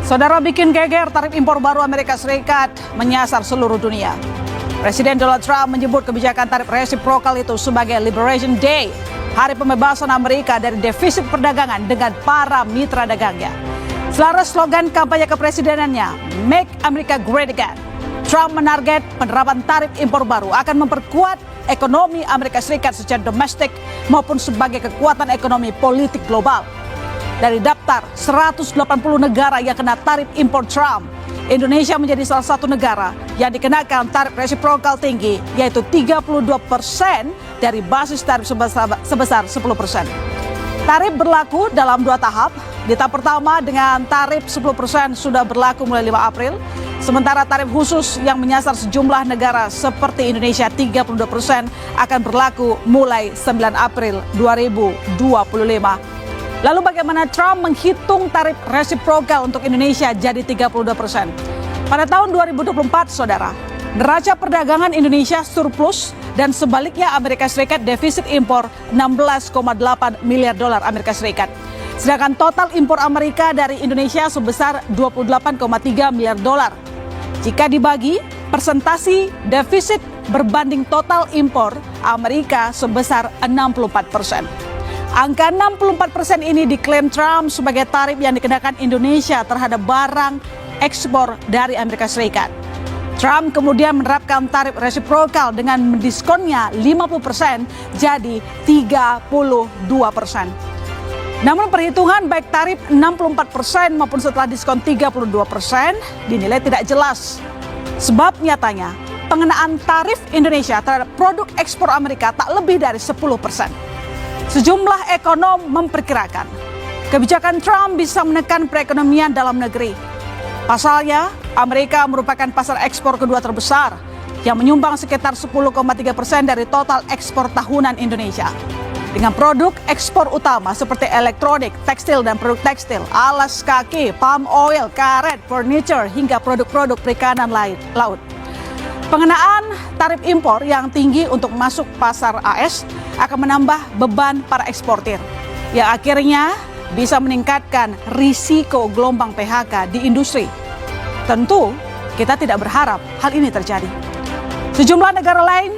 Saudara, bikin geger, tarif impor baru Amerika Serikat menyasar seluruh dunia. Presiden Donald Trump menyebut kebijakan tarif resiprokal itu sebagai Liberation Day, hari pembebasan Amerika dari defisit perdagangan dengan para mitra dagangnya. Selaras slogan kampanye kepresidenannya, Make America Great Again, Trump menarget penerapan tarif impor baru akan memperkuat ekonomi Amerika Serikat secara domestik maupun sebagai kekuatan ekonomi politik global. Dari daftar 180 negara yang kena tarif impor Trump, Indonesia menjadi salah satu negara yang dikenakan tarif resiprokal tinggi, yaitu 32% dari basis tarif sebesar 10%. Tarif berlaku dalam 2 tahap. Di tahap pertama dengan tarif 10% sudah berlaku mulai 5 April. Sementara tarif khusus yang menyasar sejumlah negara seperti Indonesia 32% akan berlaku mulai 9 April 2025. Lalu bagaimana Trump menghitung tarif resiprokal untuk Indonesia jadi 32%? Pada tahun 2024, saudara, neraca perdagangan Indonesia surplus dan sebaliknya Amerika Serikat defisit impor 16,8 miliar dolar Amerika Serikat. Sedangkan total impor Amerika dari Indonesia sebesar 28,3 miliar dolar. Jika dibagi, persentasi defisit berbanding total impor Amerika sebesar 64%. Angka 64% ini diklaim Trump sebagai tarif yang dikenakan Indonesia terhadap barang ekspor dari Amerika Serikat. Trump kemudian menerapkan tarif resiprokal dengan mendiskonnya 50% jadi 32%. Namun perhitungan baik tarif 64% maupun setelah diskon 32% dinilai tidak jelas. Sebab nyatanya pengenaan tarif Indonesia terhadap produk ekspor Amerika tak lebih dari 10%. Sejumlah ekonom memperkirakan kebijakan Trump bisa menekan perekonomian dalam negeri. Pasalnya, Amerika merupakan pasar ekspor kedua terbesar yang menyumbang sekitar 10,3% dari total ekspor tahunan Indonesia. Dengan produk ekspor utama seperti elektronik, tekstil dan produk tekstil, alas kaki, palm oil, karet, furniture, hingga produk-produk perikanan laut. Pengenaan tarif impor yang tinggi untuk masuk pasar AS akan menambah beban para eksportir, yang akhirnya bisa meningkatkan risiko gelombang PHK di industri. Tentu kita tidak berharap hal ini terjadi. Sejumlah negara lain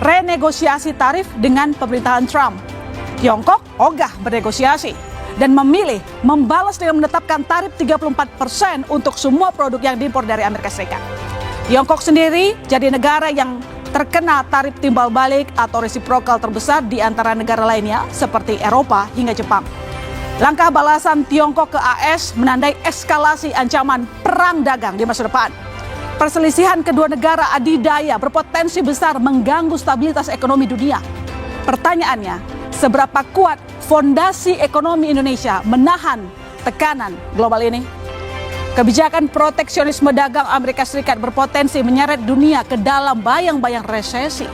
renegosiasi tarif dengan pemerintahan Trump. Tiongkok ogah bernegosiasi dan memilih membalas dengan menetapkan tarif 34% untuk semua produk yang diimpor dari Amerika Serikat. Tiongkok sendiri jadi negara yang terkena tarif timbal balik atau resiprokal terbesar di antara negara lainnya seperti Eropa hingga Jepang. Langkah balasan Tiongkok ke AS menandai eskalasi ancaman perang dagang di masa depan. Perselisihan kedua negara adidaya berpotensi besar mengganggu stabilitas ekonomi dunia. Pertanyaannya, seberapa kuat fondasi ekonomi Indonesia menahan tekanan global ini? Kebijakan proteksionisme dagang Amerika Serikat berpotensi menyeret dunia ke dalam bayang-bayang resesi.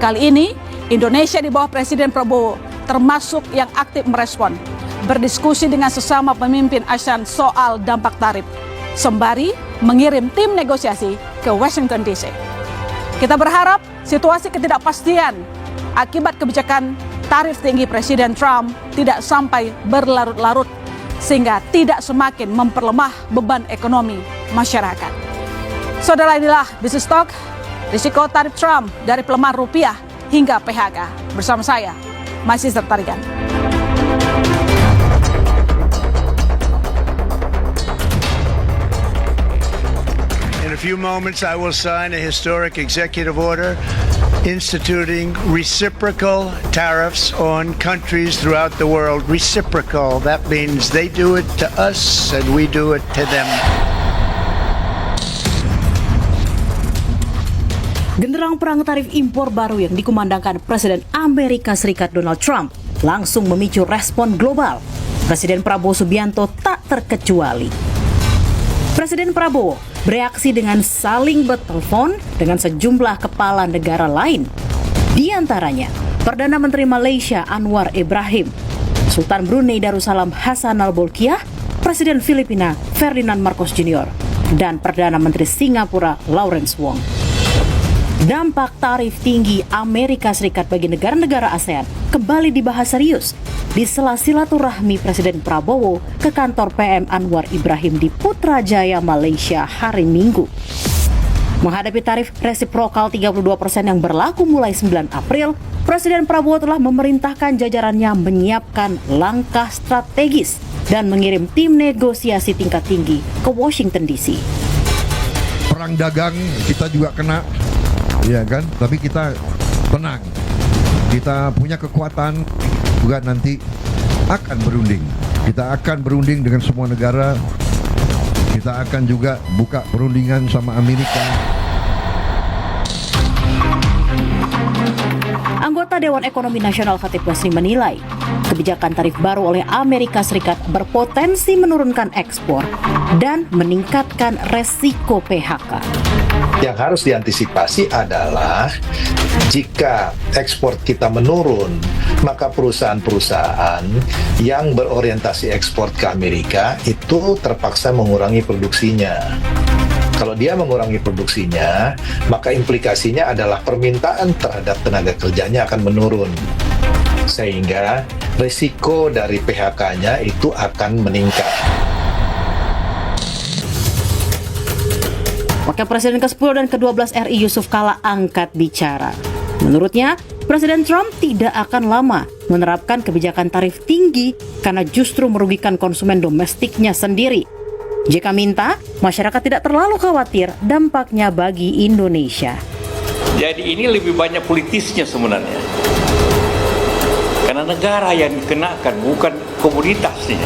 Kali ini, Indonesia di bawah Presiden Prabowo termasuk yang aktif merespon, berdiskusi dengan sesama pemimpin ASEAN soal dampak tarif, sembari mengirim tim negosiasi ke Washington DC. Kita berharap situasi ketidakpastian akibat kebijakan tarif tinggi Presiden Trump tidak sampai berlarut-larut, sehingga tidak semakin memperlemah beban ekonomi masyarakat. Saudara, inilah Business Talk, risiko tarif Trump dari pelemahan rupiah hingga PHK. Bersama saya, Masih Tarigan. In a few moments, I will sign a historic executive order instituting reciprocal tariffs on countries throughout the world. Reciprocal, that means they do it to us and we do it to them. Genderang perang tarif impor baru yang dikumandangkan Presiden Amerika Serikat Donald Trump langsung memicu respon global. Presiden Prabowo Subianto tak terkecuali. Presiden Prabowo bereaksi dengan saling bertelepon dengan sejumlah kepala negara lain. Di antaranya, Perdana Menteri Malaysia Anwar Ibrahim, Sultan Brunei Darussalam Hassanal Bolkiah, Presiden Filipina Ferdinand Marcos Jr., dan Perdana Menteri Singapura Lawrence Wong. Dampak tarif tinggi Amerika Serikat bagi negara-negara ASEAN kembali dibahas serius di sela silaturahmi Presiden Prabowo ke kantor PM Anwar Ibrahim di Putrajaya, Malaysia hari Minggu. Menghadapi tarif resiprokal 32% yang berlaku mulai 9 April, Presiden Prabowo telah memerintahkan jajarannya menyiapkan langkah strategis dan mengirim tim negosiasi tingkat tinggi ke Washington DC. Perang dagang kita juga kena, ya kan? Tapi kita tenang. Kita punya kekuatan juga nanti akan berunding. Kita akan berunding dengan semua negara. Kita akan juga buka perundingan sama Amerika. Anggota Dewan Ekonomi Nasional Khatib Basri menilai kebijakan tarif baru oleh Amerika Serikat berpotensi menurunkan ekspor dan meningkatkan resiko PHK. Yang harus diantisipasi adalah jika ekspor kita menurun, maka perusahaan-perusahaan yang berorientasi ekspor ke Amerika itu terpaksa mengurangi produksinya. Kalau dia mengurangi produksinya, maka implikasinya adalah permintaan terhadap tenaga kerjanya akan menurun. Sehingga risiko dari PHK-nya itu akan meningkat. Wakil Presiden ke-10 dan ke-12 RI Yusuf Kala angkat bicara. Menurutnya, Presiden Trump tidak akan lama menerapkan kebijakan tarif tinggi karena justru merugikan konsumen domestiknya sendiri. JK minta masyarakat tidak terlalu khawatir dampaknya bagi Indonesia. Jadi ini lebih banyak politisnya sebenarnya. Karena negara yang dikenakan bukan komoditasnya.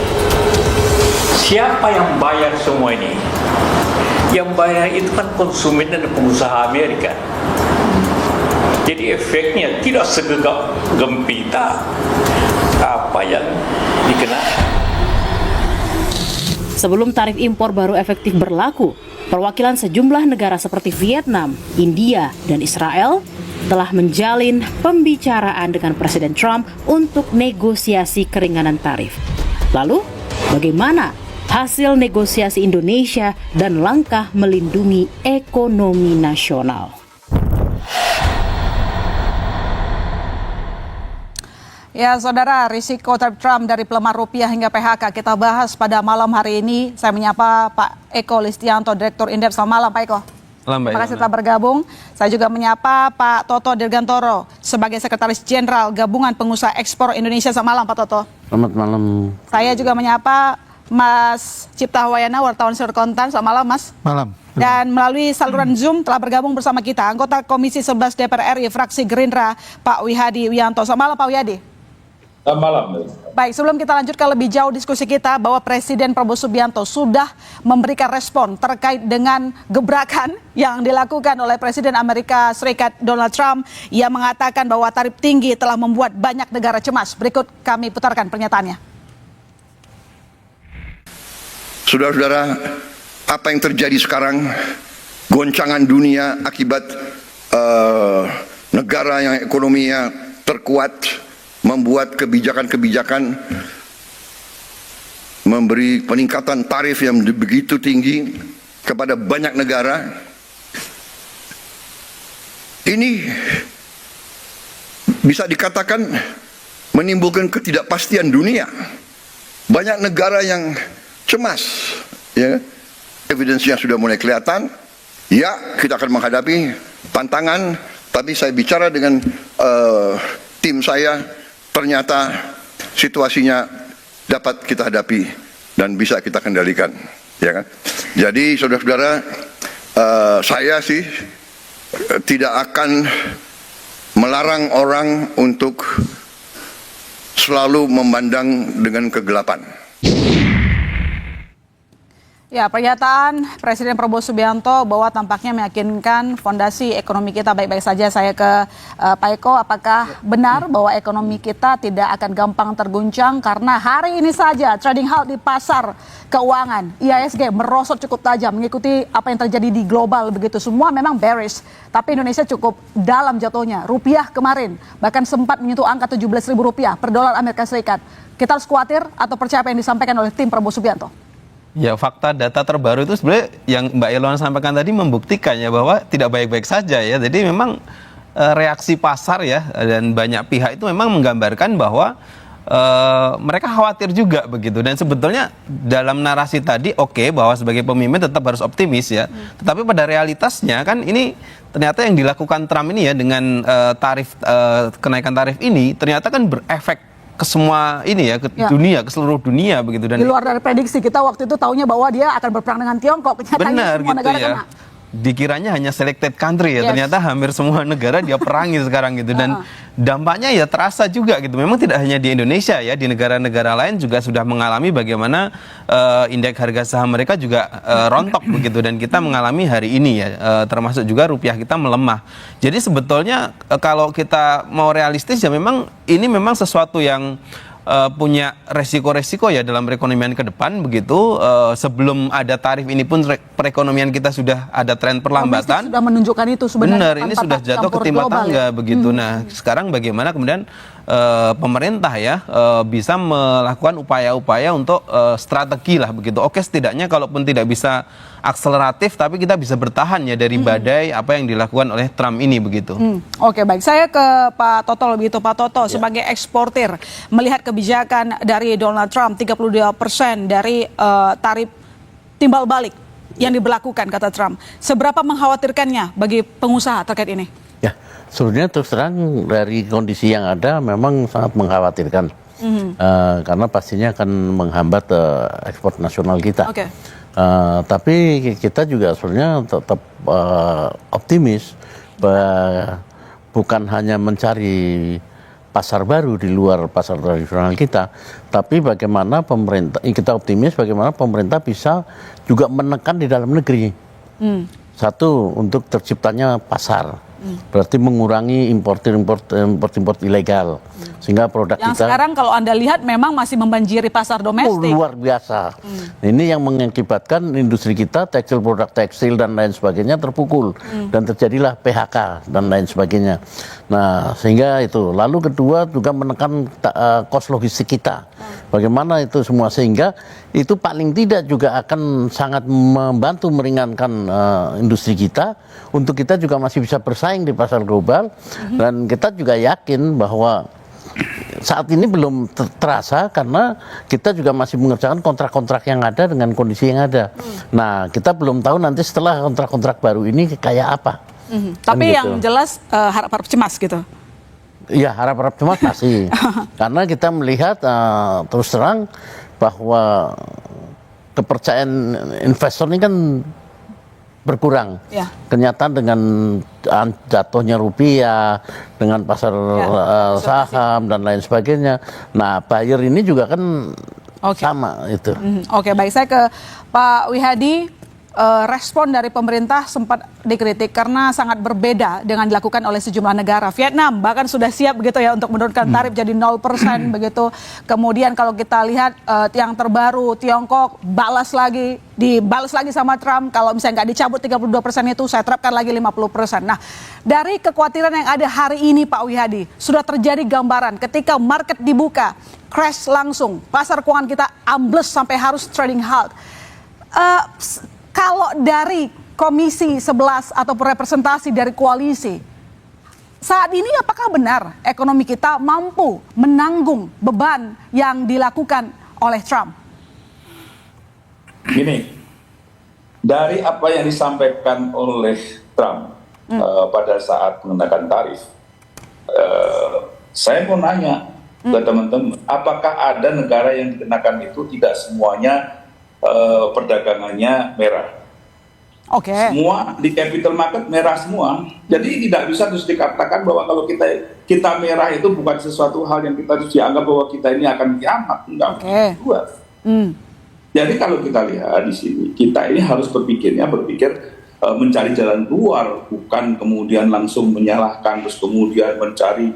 Siapa yang bayar semua ini? Yang bayar itu kan konsumen dan pengusaha Amerika. Jadi efeknya tidak segegap gempita apa yang dikenakan. Sebelum tarif impor baru efektif berlaku, perwakilan sejumlah negara seperti Vietnam, India, dan Israel telah menjalin pembicaraan dengan Presiden Trump untuk negosiasi keringanan tarif. Lalu, bagaimana hasil negosiasi Indonesia dan langkah melindungi ekonomi nasional? Ya, saudara, risiko tarif Trump dari pelemah rupiah hingga PHK kita bahas pada malam hari ini. Saya menyapa Pak Eko Listianto, Direktur Indef. Selamat malam, Pak Eko. Terima kasih telah bergabung. Saya juga menyapa Pak Toto Dirgantoro sebagai Sekretaris Jenderal Gabungan Pengusaha Ekspor Indonesia. Selamat malam, Pak Toto. Selamat malam. Saya juga menyapa Mas Cipta Hawayana, wartawan Sudut Kontan. Selamat malam, Mas. Malam. Dan melalui saluran Zoom telah bergabung bersama kita anggota Komisi 11 DPR RI fraksi Gerindra, Pak Wihadi Wianto. Selamat malam, Pak Wihadi. Selamat malam. Baik, sebelum kita lanjutkan lebih jauh diskusi kita bahwa Presiden Prabowo Subianto sudah memberikan respon terkait dengan gebrakan yang dilakukan oleh Presiden Amerika Serikat Donald Trump yang mengatakan bahwa tarif tinggi telah membuat banyak negara cemas. Berikut kami putarkan pernyataannya. Saudara-saudara, apa yang terjadi sekarang, goncangan dunia akibat negara yang ekonominya terkuat, membuat kebijakan-kebijakan memberi peningkatan tarif yang begitu tinggi kepada banyak negara. Ini bisa dikatakan menimbulkan ketidakpastian dunia. Banyak negara yang cemas, ya. Evidensinya sudah mulai kelihatan. Ya, kita akan menghadapi tantangan, tapi saya bicara dengan tim saya. Ternyata situasinya dapat kita hadapi dan bisa kita kendalikan, ya kan? Jadi saudara-saudara, saya sih tidak akan melarang orang untuk selalu memandang dengan kegelapan. Ya, pernyataan Presiden Prabowo Subianto bahwa tampaknya meyakinkan fondasi ekonomi kita baik-baik saja. Saya ke Pak Eko, apakah benar bahwa ekonomi kita tidak akan gampang terguncang karena hari ini saja trading halt di pasar keuangan IHSG merosot cukup tajam mengikuti apa yang terjadi di global begitu. Semua memang bearish, tapi Indonesia cukup dalam jatuhnya. Rupiah kemarin bahkan sempat menyentuh angka Rp17.000 per dolar Amerika Serikat. Kita harus khawatir atau percaya apa yang disampaikan oleh tim Prabowo Subianto? Ya, fakta data terbaru itu sebenarnya yang Mbak Ilona sampaikan tadi membuktikan ya bahwa tidak baik-baik saja ya. Jadi memang reaksi pasar ya dan banyak pihak itu memang menggambarkan bahwa mereka khawatir juga begitu. Dan sebetulnya dalam narasi tadi oke, bahwa sebagai pemimpin tetap harus optimis ya. Tetapi pada realitasnya kan ini ternyata yang dilakukan Trump ini ya dengan kenaikan tarif ini ternyata kan berefek ke semua ini ya, ke dunia, ke seluruh dunia begitu. Dan di luar dari prediksi kita waktu itu taunya bahwa dia akan berperang dengan Tiongkok. Benar semua gitu negara ya. kena. Dikiranya hanya selected country ya, ternyata hampir semua negara dia perangi sekarang gitu. Dan dampaknya ya terasa juga gitu. Memang tidak hanya di Indonesia ya, di negara-negara lain juga sudah mengalami bagaimana indeks harga saham mereka juga rontok begitu. Dan kita mengalami hari ini ya, termasuk juga rupiah kita melemah. Jadi sebetulnya kalau kita mau realistis ya memang ini memang sesuatu yang punya resiko-resiko ya dalam perekonomian ke depan begitu. Sebelum ada tarif ini pun perekonomian kita sudah ada tren perlambatan. Sudah menunjukkan itu sebenarnya. Benar, ini sudah jatuh ke timah tangga begitu. Nah, sekarang bagaimana kemudian pemerintah ya bisa melakukan upaya-upaya untuk strategi lah begitu. Oke, setidaknya kalaupun tidak bisa akseleratif tapi kita bisa bertahan ya dari badai apa yang dilakukan oleh Trump ini begitu. Oke, baik. Saya ke Pak Toto begitu. Pak Toto sebagai eksportir melihat kebijakan dari Donald Trump 32% dari tarif timbal balik yang diberlakukan kata Trump. Seberapa mengkhawatirkannya bagi pengusaha terkait ini? Ya, sebenarnya terus terang dari kondisi yang ada memang sangat mengkhawatirkan. Karena pastinya akan menghambat ekspor nasional kita. Oke. Tapi kita juga sebenarnya tetap optimis bukan hanya mencari pasar baru di luar pasar tradisional kita, tapi bagaimana kita optimis bagaimana pemerintah bisa juga menekan di dalam negeri. Satu, untuk terciptanya pasar. Berarti mengurangi import ilegal. Sehingga produk yang kita sekarang kalau Anda lihat memang masih membanjiri pasar domestik. luar biasa. Ini yang mengakibatkan industri kita, produk tekstil dan lain sebagainya terpukul. Dan terjadilah PHK dan lain sebagainya. Nah, sehingga itu. Lalu kedua juga menekan kos logistik kita. Bagaimana itu semua, sehingga itu paling tidak juga akan sangat membantu meringankan industri kita, untuk kita juga masih bisa bersaing di pasar global. Dan kita juga yakin bahwa saat ini belum terasa karena kita juga masih mengerjakan kontrak-kontrak yang ada dengan kondisi yang ada. Nah, kita belum tahu nanti setelah kontrak-kontrak baru ini kayak apa. Tapi gitu. yang jelas harap-harap cemas gitu. Iya, harap-harap cemas pasti. Karena kita melihat terus terang bahwa kepercayaan investor ini kan berkurang. Ya. Kenyataan dengan jatuhnya rupiah, dengan pasar saham dan lain sebagainya. Nah, buyer ini juga kan sama itu. Oke, baik. Saya ke Pak Wihadi. Respon dari pemerintah sempat dikritik karena sangat berbeda dengan dilakukan oleh sejumlah negara. Vietnam bahkan sudah siap begitu ya untuk menurunkan tarif jadi 0% begitu. Kemudian kalau kita lihat yang terbaru Tiongkok dibalas lagi sama Trump, kalau misalnya nggak dicabut 32% itu saya terapkan lagi 50%. Nah, dari kekhawatiran yang ada hari ini Pak Wihadi, sudah terjadi gambaran ketika market dibuka, crash langsung, pasar keuangan kita ambles sampai harus trading halt. Kalau dari Komisi 11 atau representasi dari koalisi, saat ini apakah benar ekonomi kita mampu menanggung beban yang dilakukan oleh Trump? Gini, dari apa yang disampaikan oleh Trump pada saat mengenakan tarif, saya mau nanya ke teman-teman, apakah ada negara yang dikenakan itu tidak semuanya perdagangannya merah? Oke. Semua di capital market merah semua. Jadi tidak bisa terus dikatakan bahwa kalau kita merah itu bukan sesuatu hal yang kita harus dianggap bahwa kita ini akan kiamat. Enggak. Jadi kalau kita lihat di sini, kita ini harus berpikir mencari jalan keluar, bukan kemudian langsung menyalahkan, terus kemudian mencari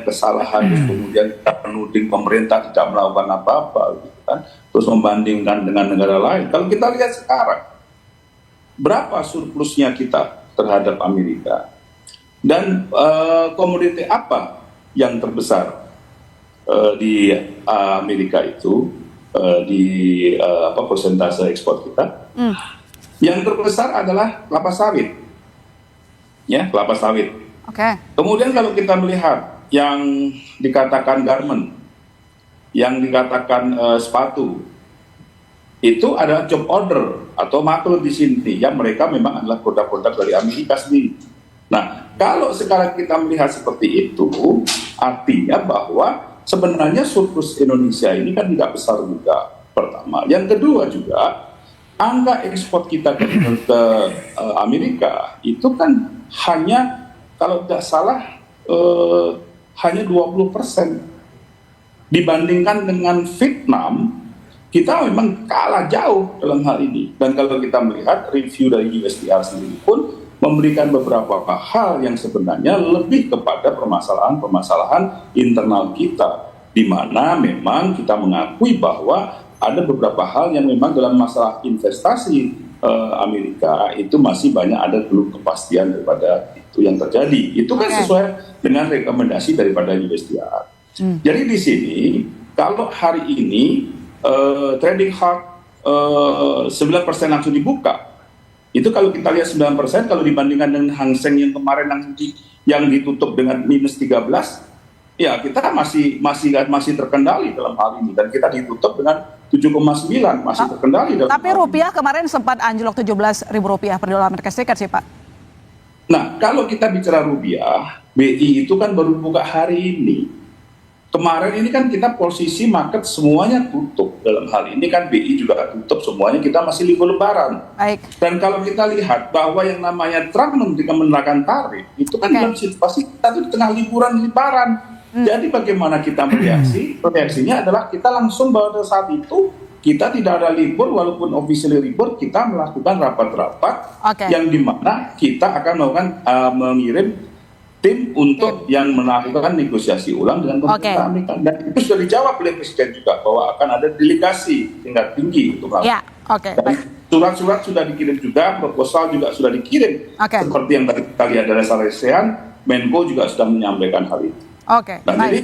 kesalahan, terus kemudian kita menuding pemerintah tidak melakukan apa-apa, gitu kan? Terus membandingkan dengan negara lain. Kalau kita lihat sekarang, berapa surplusnya kita terhadap Amerika, dan komoditi apa yang terbesar di Amerika itu di persentase ekspor kita. Yang terbesar adalah kelapa sawit, ya kelapa sawit. Oke. Kemudian kalau kita melihat yang dikatakan garment, yang dikatakan sepatu, itu adalah job order atau maklum di sini, yang mereka memang adalah produk-produk dari Amerika sendiri. Nah, kalau sekarang kita melihat seperti itu, artinya bahwa sebenarnya surplus Indonesia ini kan tidak besar juga, pertama. Yang kedua juga, angka ekspor kita ke Amerika itu kan hanya, kalau tidak salah, hanya 20%. Dibandingkan dengan Vietnam, kita memang kalah jauh dalam hal ini. Dan kalau kita melihat review dari USTR sendiri pun memberikan beberapa hal yang sebenarnya lebih kepada permasalahan-permasalahan internal kita, di mana memang kita mengakui bahwa ada beberapa hal yang memang dalam masalah investasi Amerika itu masih banyak ada belum kepastian daripada itu yang terjadi. Itu kan sesuai dengan rekomendasi daripada USTR. Jadi di sini kalau hari ini trading hard 9% langsung dibuka. Itu kalau kita lihat 9%, kalau dibandingkan dengan Hang Seng yang kemarin yang ditutup dengan minus 13, ya kita masih terkendali dalam hal ini, dan kita ditutup dengan 7,9 masih terkendali dalam. Tapi rupiah kemarin sempat anjlok Rp17.000 per dolar Amerika Serikat sih, Pak. Nah, kalau kita bicara rupiah, BI itu kan baru buka hari ini. Kemarin ini kan kita posisi market semuanya tutup. Dalam hal ini kan BI juga tutup semuanya, kita masih libur lebaran. Baik. Dan kalau kita lihat bahwa yang namanya Trump menerapkan tarif, itu kan dalam situasi kita itu di tengah liburan lebaran. Jadi bagaimana kita bereaksi? Reaksinya adalah kita langsung pada saat itu, kita tidak ada libur, walaupun officially libur, kita melakukan rapat-rapat yang dimana kita akan melakukan mengirim tim untuk yang melakukan negosiasi ulang dengan pemerintah Amerika. Dan itu sudah dijawab oleh Presiden juga bahwa akan ada delegasi tingkat tinggi untuk melakukan. Dan surat-surat sudah dikirim juga, proposal juga sudah dikirim. Seperti yang tadi kita lihat dari ASEAN, Menko juga sudah menyampaikan hal itu. Jadi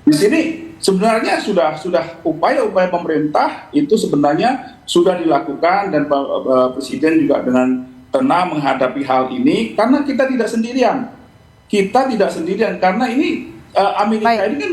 di sini sebenarnya sudah upaya-upaya pemerintah itu sebenarnya sudah dilakukan, dan Presiden juga dengan tenang menghadapi hal ini karena kita tidak sendirian. Kita tidak sendirian karena ini Amerika ini kan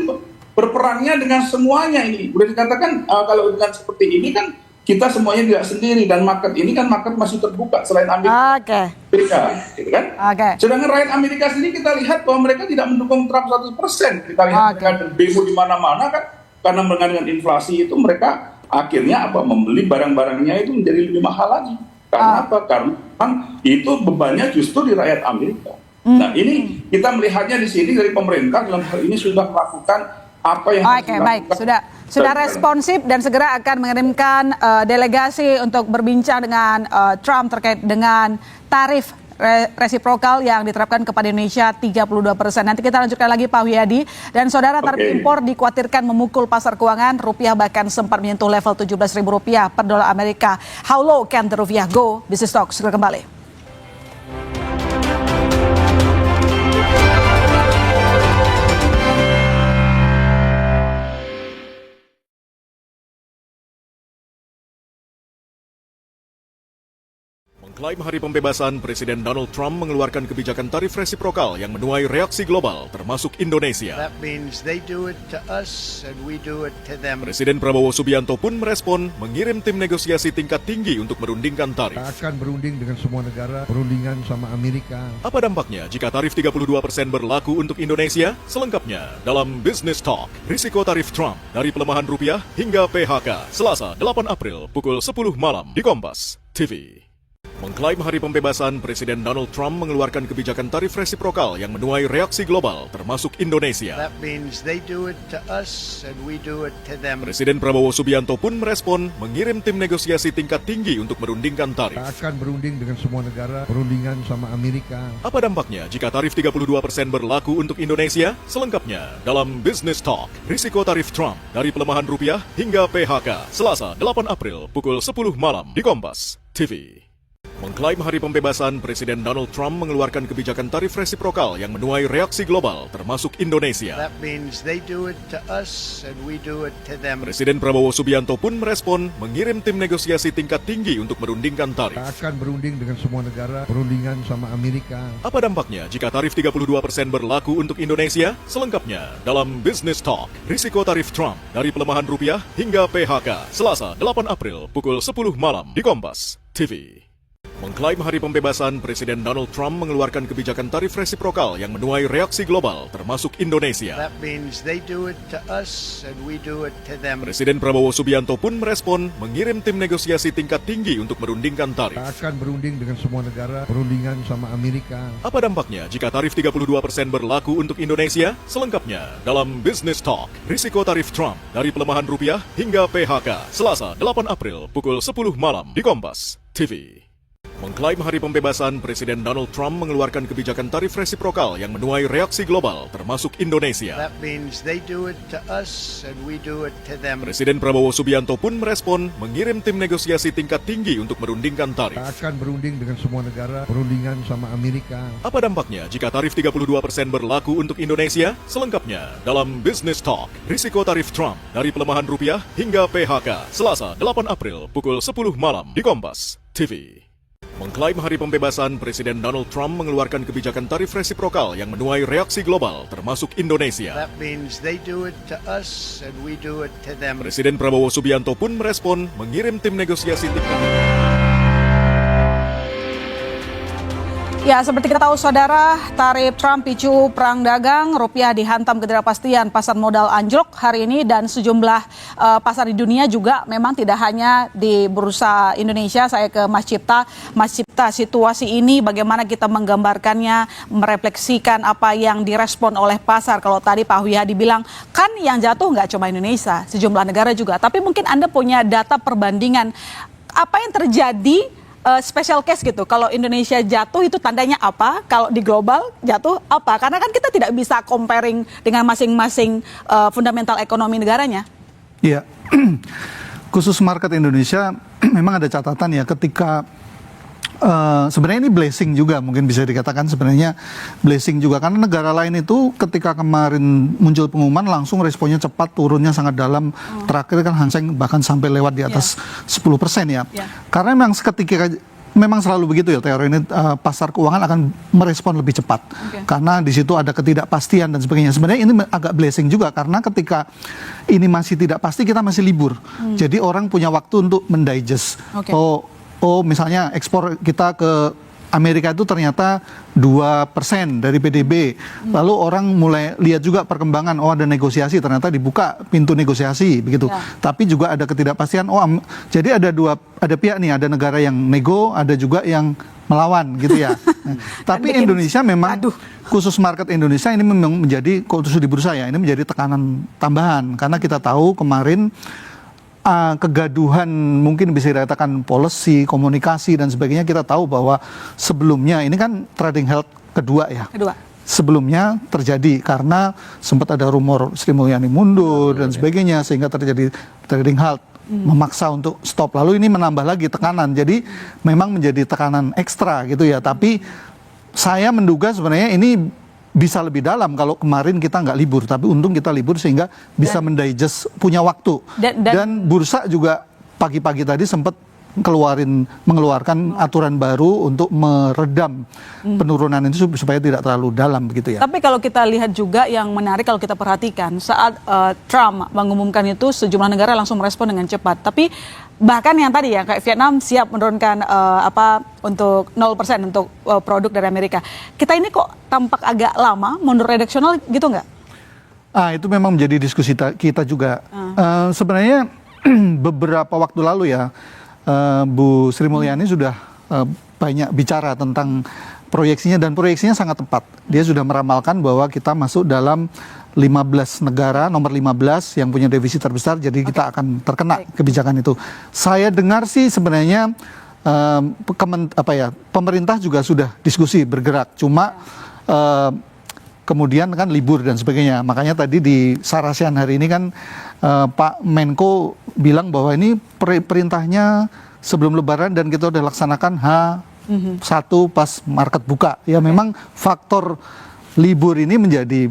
berperangnya dengan semuanya ini. Boleh dikatakan kalau dengan seperti ini kan kita semuanya tidak sendiri, dan market ini kan market masih terbuka selain Amerika. Gitu kan? Sedangkan rakyat Amerika sendiri kita lihat bahwa mereka tidak mendukung Trump 100%. Kita lihat mereka demo di mana-mana kan, karena dengan inflasi itu mereka akhirnya membeli barang-barangnya itu menjadi lebih mahal lagi. Karena apa? Karena itu bebannya justru di rakyat Amerika. Nah, ini kita melihatnya di sini dari pemerintah dalam hal ini sudah melakukan apa yang harus dilakukan. Sudah responsif dan segera akan mengirimkan delegasi untuk berbincang dengan Trump terkait dengan tarif resiprokal yang diterapkan kepada Indonesia 32%. Nanti kita lanjutkan lagi Pak Wiyadi. Dan saudara, tarif impor dikhawatirkan memukul pasar keuangan. Rupiah bahkan sempat menyentuh level Rp17.000 per dolar Amerika. How low can the rupiah go? Business Talk segera kembali. Mengklaim hari pembebasan, Presiden Donald Trump mengeluarkan kebijakan tarif resiprokal yang menuai reaksi global, termasuk Indonesia. That means they do it to us and we do it to them. Presiden Prabowo Subianto pun merespon, mengirim tim negosiasi tingkat tinggi untuk merundingkan tarif. Kita akan berunding dengan semua negara, perundingan sama Amerika. Apa dampaknya jika tarif 32% berlaku untuk Indonesia? Selengkapnya dalam Business Talk. Risiko tarif Trump dari pelemahan rupiah hingga PHK. Selasa 8 April pukul 10 malam di Kompas TV. Mengklaim hari pembebasan, Presiden Donald Trump mengeluarkan kebijakan tarif resiprokal yang menuai reaksi global, termasuk Indonesia. That means they do it to us and we do it to them. Presiden Prabowo Subianto pun merespon, mengirim tim negosiasi tingkat tinggi untuk merundingkan tarif. Kita akan berunding dengan semua negara, perundingan sama Amerika. Apa dampaknya jika tarif 32% berlaku untuk Indonesia? Selengkapnya dalam Business Talk. Risiko tarif Trump dari pelemahan rupiah hingga PHK. Selasa 8 April pukul 10 malam di Kompas TV. Mengklaim hari pembebasan, Presiden Donald Trump mengeluarkan kebijakan tarif resiprokal yang menuai reaksi global, termasuk Indonesia. That means they do it to us and we do it to them. Presiden Prabowo Subianto pun merespon, mengirim tim negosiasi tingkat tinggi untuk merundingkan tarif. Kita akan berunding dengan semua negara, perundingan sama Amerika. Apa dampaknya jika tarif 32% berlaku untuk Indonesia? Selengkapnya dalam Business Talk, risiko tarif Trump dari pelemahan rupiah hingga PHK, Selasa 8 April pukul 10 malam di Kompas TV. Mengklaim hari pembebasan, Presiden Donald Trump mengeluarkan kebijakan tarif resiprokal yang menuai reaksi global, termasuk Indonesia. That means they do it to us and we do it to them. Presiden Prabowo Subianto pun merespon, mengirim tim negosiasi tingkat tinggi untuk merundingkan tarif. Kita akan berunding dengan semua negara, perundingan sama Amerika. Apa dampaknya jika tarif 32% berlaku untuk Indonesia? Selengkapnya dalam Business Talk, risiko tarif Trump dari pelemahan rupiah hingga PHK, Selasa 8 April pukul 10 malam di Kompas TV. Mengklaim hari pembebasan, Presiden Donald Trump mengeluarkan kebijakan tarif resiprokal yang menuai reaksi global, termasuk Indonesia. That means they do it to us and we do it to them. Presiden Prabowo Subianto pun merespon, mengirim tim negosiasi tingkat tinggi untuk merundingkan tarif. Kita akan berunding dengan semua negara, perundingan sama Amerika. Apa dampaknya jika tarif 32% berlaku untuk Indonesia? Selengkapnya dalam Business Talk, risiko tarif Trump dari pelemahan rupiah hingga PHK, Selasa 8 April pukul 10 malam di Kompas TV. Mengklaim hari pembebasan, Presiden Donald Trump mengeluarkan kebijakan tarif resiprokal yang menuai reaksi global, termasuk Indonesia. That means they do it to us and we do it to them. Presiden Prabowo Subianto pun merespon, mengirim tim negosiasi tingkat. Ya, seperti kita tahu saudara, tarif Trump picu perang dagang, rupiah dihantam ketidakpastian, pasar modal anjlok hari ini dan sejumlah pasar di dunia juga memang tidak hanya di bursa Indonesia. Saya ke Mas Cipta. Mas Cipta, situasi ini bagaimana kita menggambarkannya, merefleksikan apa yang direspon oleh pasar. Kalau tadi Pak Wihadi bilang, kan yang jatuh nggak cuma Indonesia, sejumlah negara juga. Tapi mungkin Anda punya data perbandingan, apa yang terjadi special case gitu. Kalau Indonesia jatuh itu tandanya apa? Kalau di global jatuh apa? Karena kan kita tidak bisa comparing dengan masing-masing fundamental ekonomi negaranya. Iya, khusus market Indonesia memang ada catatan ya ketika sebenarnya ini blessing juga, mungkin bisa dikatakan sebenarnya blessing juga, karena negara lain itu ketika kemarin muncul pengumuman langsung responnya cepat, turunnya sangat dalam. Terakhir kan Hang Seng bahkan sampai lewat di atas 10% ya. Karena memang seketika, memang selalu begitu ya teori ini, pasar keuangan akan merespon lebih cepat karena di situ ada ketidakpastian dan sebagainya. Sebenarnya ini agak blessing juga karena ketika ini masih tidak pasti, kita masih libur, jadi orang punya waktu untuk mendigest. Oh misalnya ekspor kita ke Amerika itu ternyata 2% dari PDB. Lalu orang mulai lihat juga perkembangan, oh ada negosiasi, ternyata dibuka pintu negosiasi begitu. Tapi juga ada ketidakpastian, jadi ada pihak nih, ada negara yang nego, ada juga yang melawan gitu ya. Tapi Indonesia memang, khusus market Indonesia ini memang menjadi, khusus di bursa ya, ini menjadi tekanan tambahan. Karena kita tahu kemarin kegaduhan, mungkin bisa dikatakan policy, komunikasi dan sebagainya. Kita tahu bahwa sebelumnya ini kan trading halt kedua ya. Sebelumnya terjadi karena sempat ada rumor Sri Mulyani mundur dan sebagainya, sehingga terjadi trading halt, memaksa untuk stop. Lalu ini menambah lagi tekanan. Jadi memang menjadi tekanan ekstra gitu ya. Tapi saya menduga sebenarnya ini bisa lebih dalam kalau kemarin kita nggak libur, tapi untung kita libur sehingga bisa mendigest, punya waktu. Dan bursa juga pagi-pagi tadi sempat mengeluarkan aturan baru untuk meredam penurunan itu supaya tidak terlalu dalam begitu ya. Tapi kalau kita lihat juga yang menarik, kalau kita perhatikan saat Trump mengumumkan itu, sejumlah negara langsung merespon dengan cepat. Tapi bahkan yang tadi ya, kayak Vietnam siap menurunkan untuk 0% untuk produk dari Amerika. Kita ini kok tampak agak lama mundur redaksional gitu nggak? Itu memang menjadi diskusi kita juga. Sebenarnya beberapa waktu lalu ya, Bu Sri Mulyani sudah banyak bicara tentang proyeksinya, dan proyeksinya sangat tepat. Dia sudah meramalkan bahwa kita masuk dalam 15 negara, nomor 15 yang punya defisit terbesar, jadi kita akan terkena kebijakan itu. Saya dengar sih sebenarnya pemerintah juga sudah diskusi bergerak, cuma kemudian kan libur dan sebagainya. Makanya tadi di Sarasian hari ini kan Pak Menko bilang bahwa ini perintahnya sebelum Lebaran dan kita udah laksanakan H1 pas market buka. Ya memang faktor libur ini menjadi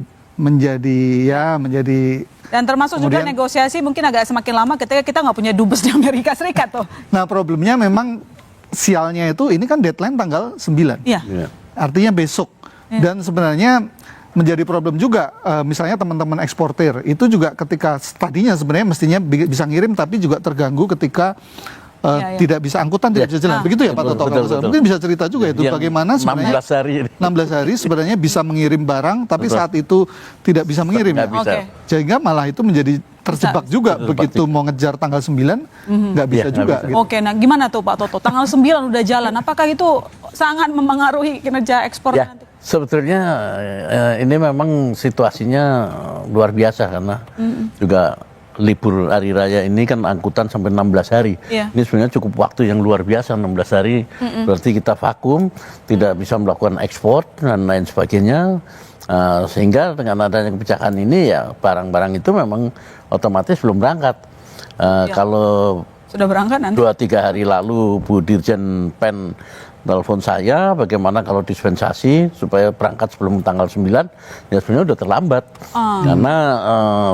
Dan termasuk juga negosiasi mungkin agak semakin lama ketika kita nggak punya dubes di Amerika Serikat tuh. Nah problemnya memang sialnya itu ini kan deadline tanggal 9. Iya. Artinya besok. Dan sebenarnya menjadi problem juga misalnya teman-teman eksportir itu juga ketika tadinya sebenarnya mestinya bisa ngirim tapi juga terganggu ketika tidak bisa angkutan, tidak bisa jalan. Begitu ya Pak Toto? Betul. Mungkin bisa cerita juga itu bagaimana sebenarnya 16 hari sebenarnya bisa mengirim barang tapi saat itu tidak bisa mengirim. Sehingga malah itu menjadi terjebak juga begitu mau ngejar tanggal 9 nggak bisa juga. Gitu. Oke, nah gimana tuh Pak Toto? Tanggal 9 udah jalan, apakah itu sangat mempengaruhi kinerja ekspor nanti? Sebetulnya ini memang situasinya luar biasa karena juga libur hari raya ini kan angkutan sampai 16 hari. Ini sebenarnya cukup waktu yang luar biasa, 16 hari. Berarti kita vakum, tidak bisa melakukan ekspor dan lain sebagainya. Sehingga dengan adanya kebijakan ini ya barang-barang itu memang otomatis belum berangkat. Kalau sudah berangkat nanti 2-3 hari lalu Bu Dirjen Pen telepon saya bagaimana kalau dispensasi supaya berangkat sebelum tanggal 9, ya sebenarnya udah terlambat. Karena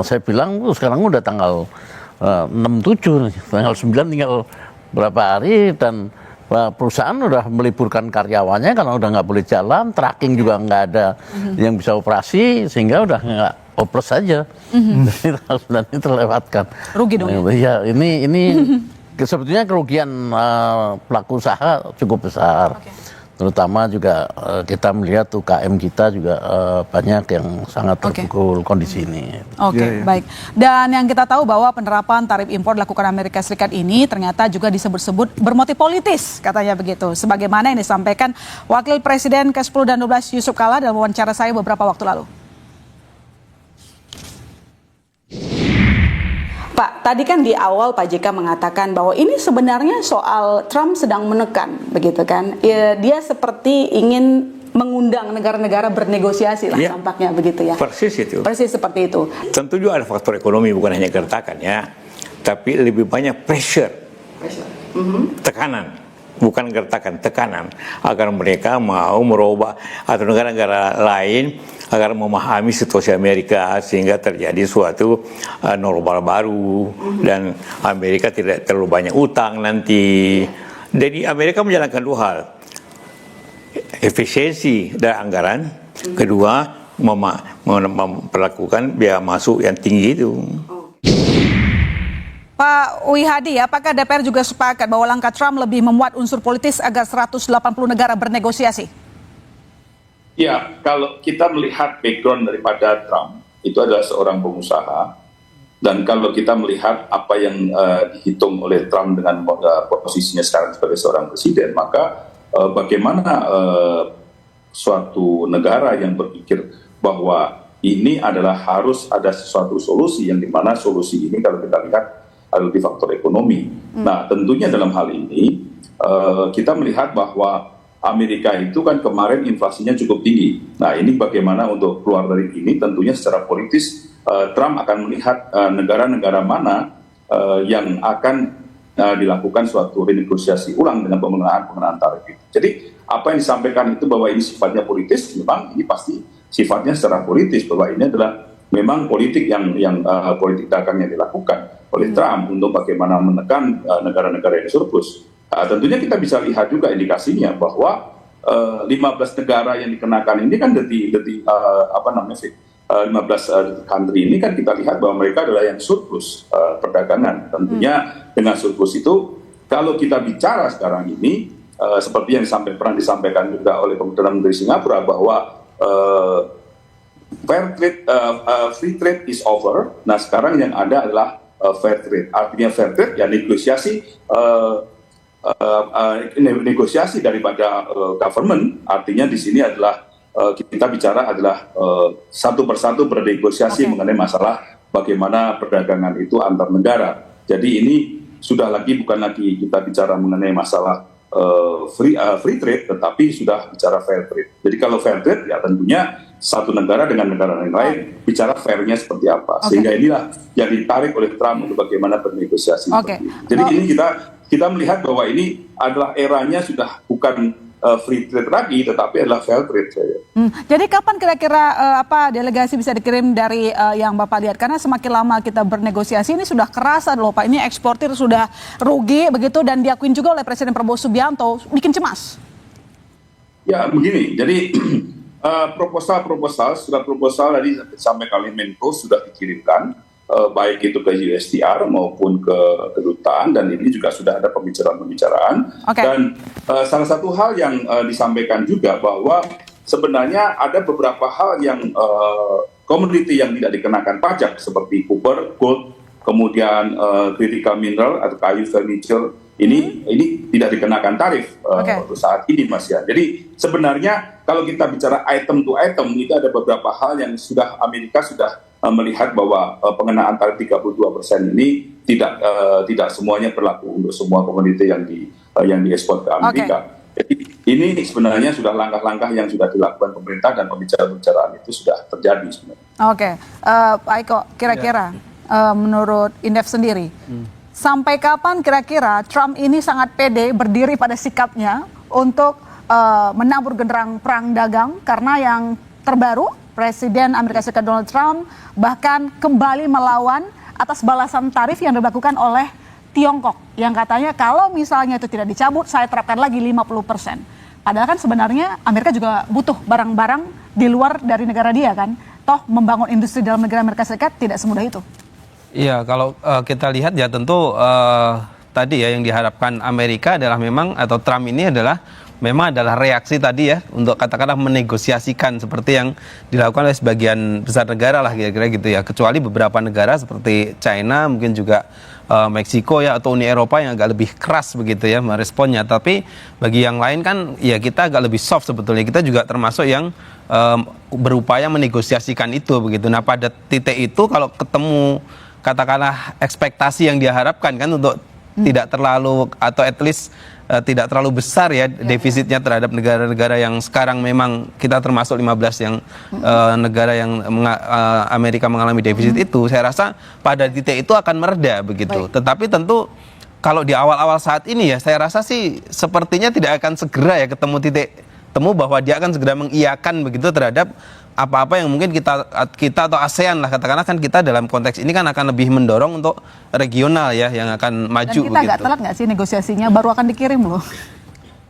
saya bilang sekarang udah tanggal 6-7, tanggal 9 tinggal berapa hari dan perusahaan udah meliburkan karyawannya karena udah nggak boleh jalan, tracking juga nggak ada yang bisa operasi sehingga udah nggak oplos saja. Jadi tanggal 9 ini terlewatkan. Rugi dong. Ya ini sebetulnya kerugian pelaku usaha cukup besar, terutama juga kita melihat UKM kita juga banyak yang sangat terpukul kondisi ini. Baik. Dan yang kita tahu bahwa penerapan tarif impor dilakukan Amerika Serikat ini ternyata juga disebut-sebut bermotif politis, katanya begitu. Sebagaimana yang disampaikan Wakil Presiden ke-10 dan 12 Yusuf Kala dalam wawancara saya beberapa waktu lalu. Pak, tadi kan di awal Pak JK mengatakan bahwa ini sebenarnya soal Trump sedang menekan, begitu kan? Ya, dia seperti ingin mengundang negara-negara bernegosiasi lah tampaknya begitu ya. Persis itu. Persis seperti itu. Tentu juga ada faktor ekonomi, bukan hanya gertakan ya, tapi lebih banyak pressure. Tekanan. Bukan gertakan, tekanan agar mereka mau merubah atau negara-negara lain agar memahami situasi Amerika sehingga terjadi suatu normal baru dan Amerika tidak terlalu banyak utang nanti. Jadi Amerika menjalankan dua hal, efisiensi dari anggaran, kedua memperlakukan biaya masuk yang tinggi itu. Pak Wihadi, apakah DPR juga sepakat bahwa langkah Trump lebih memuat unsur politis agar 180 negara bernegosiasi? Ya, kalau kita melihat background daripada Trump, itu adalah seorang pengusaha. Dan kalau kita melihat apa yang dihitung oleh Trump dengan posisinya sekarang sebagai seorang presiden, maka bagaimana suatu negara yang berpikir bahwa ini adalah harus ada sesuatu solusi, yang dimana solusi ini kalau kita lihat ada di faktor ekonomi. Nah, tentunya dalam hal ini kita melihat bahwa Amerika itu kan kemarin inflasinya cukup tinggi. Nah, ini bagaimana untuk keluar dari ini? Tentunya secara politis Trump akan melihat negara-negara mana yang akan dilakukan suatu renegosiasi ulang dengan pengenaan tarif itu. Jadi apa yang disampaikan itu bahwa ini sifatnya politis, memang ini pasti sifatnya secara politis, bahwa ini adalah memang politik yang politik dagang yang dilakukan oleh Trump untuk bagaimana menekan negara-negara yang surplus. Tentunya kita bisa lihat juga indikasinya bahwa 15 negara yang dikenakan ini kan 15 country ini kan kita lihat bahwa mereka adalah yang surplus perdagangan. Tentunya dengan surplus itu kalau kita bicara sekarang ini seperti yang pernah disampaikan juga oleh Perdana Menteri Singapura bahwa free trade is over. Nah, sekarang yang ada adalah fair trade. Artinya fair trade ya negosiasi daripada government. Artinya di sini adalah kita bicara adalah satu persatu bernegosiasi mengenai masalah bagaimana perdagangan itu antar negara. Jadi ini bukan lagi kita bicara mengenai masalah free trade, tetapi sudah bicara fair trade. Jadi kalau fair trade ya tentunya satu negara dengan negara lain bicara fairnya seperti apa. Sehingga inilah yang ditarik oleh Trump untuk bagaimana bernegosiasi. Jadi ini kita melihat bahwa ini adalah eranya sudah bukan free trade lagi, tetapi adalah fair trade saya. Jadi kapan kira-kira delegasi bisa dikirim dari yang Bapak lihat? Karena semakin lama kita bernegosiasi ini sudah kerasa loh Pak, ini eksportir sudah rugi begitu dan diakuin juga oleh Presiden Prabowo Subianto, bikin cemas. Ya begini, jadi surat proposal tadi sampai kali Menko sudah dikirimkan, baik itu ke USTR maupun ke kedutaan, dan ini juga sudah ada pembicaraan-pembicaraan. Dan salah satu hal yang disampaikan juga bahwa sebenarnya ada beberapa hal yang komoditi yang tidak dikenakan pajak seperti copper, gold, kemudian critical mineral atau kayu, furniture, ini tidak dikenakan tarif untuk saat ini, Mas ya. Jadi sebenarnya kalau kita bicara item to item, itu ada beberapa hal yang sudah Amerika sudah melihat bahwa pengenaan tarif 32% ini tidak semuanya berlaku untuk semua komoditi yang diekspor ke Amerika. Jadi ini sebenarnya sudah langkah-langkah yang sudah dilakukan pemerintah dan pembicaraan itu sudah terjadi sebenarnya. Pak Eko, kira-kira menurut Indef sendiri, sampai kapan kira-kira Trump ini sangat pede berdiri pada sikapnya untuk menabur genderang perang dagang, karena yang terbaru Presiden Amerika Serikat Donald Trump bahkan kembali melawan atas balasan tarif yang dilakukan oleh Tiongkok, yang katanya kalau misalnya itu tidak dicabut, saya terapkan lagi 50%. Padahal kan sebenarnya Amerika juga butuh barang-barang di luar dari negara dia kan. Toh membangun industri dalam negara Amerika Serikat tidak semudah itu. Iya, kalau kita lihat ya tentu tadi ya yang diharapkan Amerika adalah memang, atau Trump ini memang adalah reaksi tadi ya untuk katakanlah menegosiasikan seperti yang dilakukan oleh sebagian besar negara lah kira-kira gitu ya, kecuali beberapa negara seperti China, mungkin juga Meksiko ya, atau Uni Eropa yang agak lebih keras begitu ya meresponnya. Tapi bagi yang lain kan ya kita agak lebih soft sebetulnya, kita juga termasuk yang berupaya menegosiasikan itu begitu. Nah pada titik itu kalau ketemu katakanlah ekspektasi yang diharapkan kan untuk tidak terlalu, atau at least tidak terlalu besar ya defisitnya terhadap negara-negara yang sekarang memang kita termasuk 15 yang negara yang Amerika mengalami defisit itu, saya rasa pada titik itu akan mereda begitu. Tetapi tentu kalau di awal-awal saat ini ya saya rasa sih sepertinya tidak akan segera ya ketemu titik temu bahwa dia akan segera mengiyakan begitu terhadap apa-apa yang mungkin kita atau ASEAN lah katakanlah, kan kita dalam konteks ini kan akan lebih mendorong untuk regional ya yang akan maju. Dan kita agak telat nggak sih negosiasinya, baru akan dikirim loh.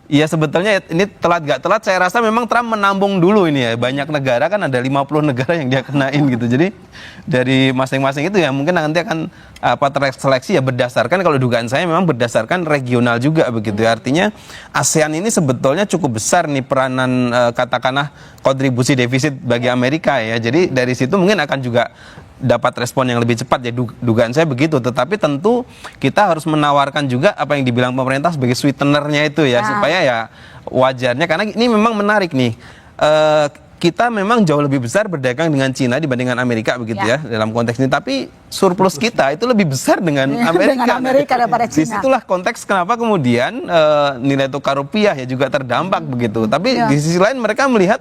Iya sebetulnya ini telat gak telat saya rasa memang Trump menambung dulu ini ya, banyak negara kan ada 50 negara yang dia kenain gitu, jadi dari masing-masing itu ya mungkin nanti akan terseleksi ya berdasarkan, kalau dugaan saya memang berdasarkan regional juga begitu ya. Artinya ASEAN ini sebetulnya cukup besar nih peranan katakanlah kontribusi defisit bagi Amerika ya, jadi dari situ mungkin akan juga dapat respon yang lebih cepat ya, dugaan saya begitu. Tetapi tentu kita harus menawarkan juga apa yang dibilang pemerintah sebagai sweetenernya itu ya, supaya ya wajarnya, karena ini memang menarik nih, kita memang jauh lebih besar berdagang dengan Cina dibandingkan Amerika begitu ya dalam konteks ini, tapi surplus kita itu lebih besar dengan Amerika daripada Cina. Disitulah konteks kenapa kemudian nilai tukar rupiah ya juga terdampak begitu. Tapi di sisi lain mereka melihat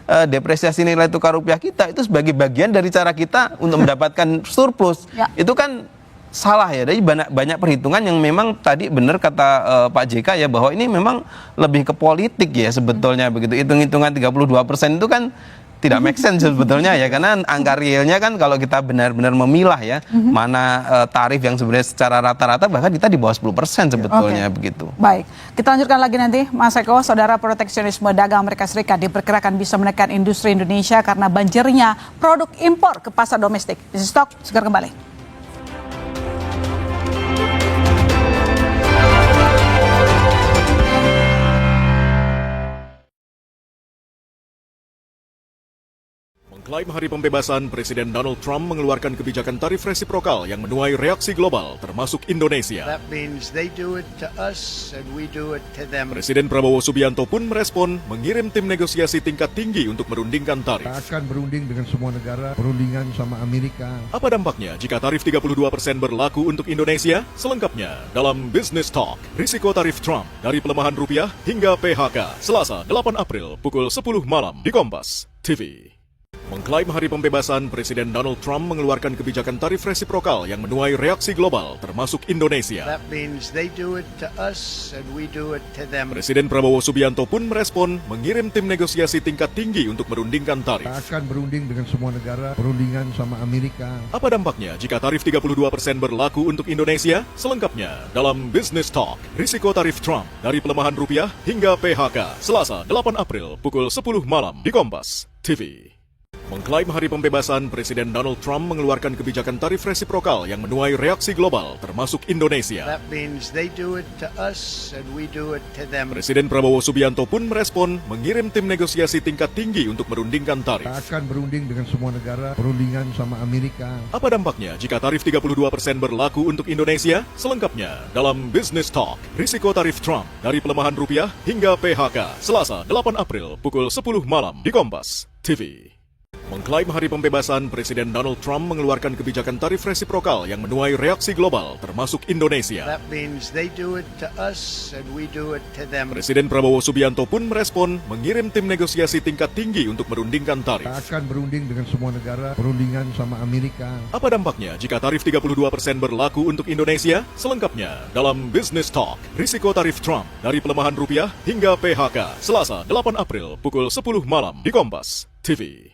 depresiasi nilai tukar rupiah kita itu sebagai bagian dari cara kita untuk mendapatkan surplus. Itu kan salah ya. Jadi banyak perhitungan yang memang tadi benar kata Pak JK ya, bahwa ini memang lebih ke politik ya sebetulnya begitu. Hitung-hitungan 32% itu kan tidak make sense sebetulnya ya, karena angka realnya kan kalau kita benar-benar memilah ya mana tarif yang sebenarnya secara rata-rata bahkan kita di bawah 10% sebetulnya begitu. Baik, kita lanjutkan lagi nanti Mas Eko. Saudara, proteksionisme dagang Amerika Serikat diperkirakan bisa menekan industri Indonesia karena banjirnya produk impor ke pasar domestik. This is Talk, segera kembali. Mengklaim hari pembebasan, Presiden Donald Trump mengeluarkan kebijakan tarif resiprokal yang menuai reaksi global, termasuk Indonesia. That means they do it to us and we do it to them. Presiden Prabowo Subianto pun merespon, mengirim tim negosiasi tingkat tinggi untuk merundingkan tarif. Kita akan berunding dengan semua negara, perundingan sama Amerika. Apa dampaknya jika tarif 32% berlaku untuk Indonesia? Selengkapnya dalam Business Talk, risiko tarif Trump dari pelemahan rupiah hingga PHK, Selasa 8 April pukul 10 malam di Kompas TV. Mengklaim hari pembebasan, Presiden Donald Trump mengeluarkan kebijakan tarif resiprokal yang menuai reaksi global, termasuk Indonesia. That means they do it to us and we do it to them. Presiden Prabowo Subianto pun merespon, mengirim tim negosiasi tingkat tinggi untuk merundingkan tarif. Kita akan berunding dengan semua negara, perundingan sama Amerika. Apa dampaknya jika tarif 32% berlaku untuk Indonesia? Selengkapnya dalam Business Talk, risiko tarif Trump dari pelemahan rupiah hingga PHK, Selasa 8 April pukul 10 malam di Kompas TV. Mengklaim hari pembebasan, Presiden Donald Trump mengeluarkan kebijakan tarif resiprokal yang menuai reaksi global, termasuk Indonesia. That means they do it to us and we do it to them. Presiden Prabowo Subianto pun merespon, mengirim tim negosiasi tingkat tinggi untuk merundingkan tarif. Kita akan berunding dengan semua negara, perundingan sama Amerika. Apa dampaknya jika tarif 32% berlaku untuk Indonesia? Selengkapnya dalam Business Talk, risiko tarif Trump dari pelemahan rupiah hingga PHK, Selasa 8 April pukul 10 malam di Kompas TV. Mengklaim hari pembebasan, Presiden Donald Trump mengeluarkan kebijakan tarif resiprokal yang menuai reaksi global, termasuk Indonesia. That means they do it to us and we do it to them. Presiden Prabowo Subianto pun merespon, mengirim tim negosiasi tingkat tinggi untuk merundingkan tarif. Kita akan berunding dengan semua negara, perundingan sama Amerika. Apa dampaknya jika tarif 32% berlaku untuk Indonesia? Selengkapnya dalam Business Talk, risiko tarif Trump dari pelemahan rupiah hingga PHK, Selasa 8 April pukul 10 malam di Kompas TV.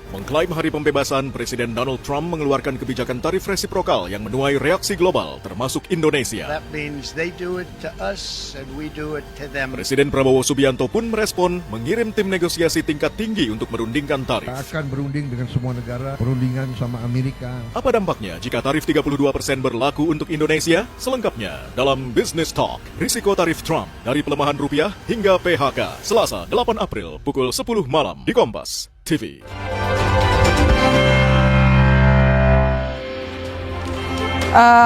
Mengklaim hari pembebasan, Presiden Donald Trump mengeluarkan kebijakan tarif resiprokal yang menuai reaksi global, termasuk Indonesia. That means they do it to us and we do it to them. Presiden Prabowo Subianto pun merespon, mengirim tim negosiasi tingkat tinggi untuk merundingkan tarif. Kita akan berunding dengan semua negara, perundingan sama Amerika. Apa dampaknya jika tarif 32% berlaku untuk Indonesia? Selengkapnya dalam Business Talk, risiko tarif Trump dari pelemahan rupiah hingga PHK, Selasa 8 April pukul 10 malam di Kompas TV.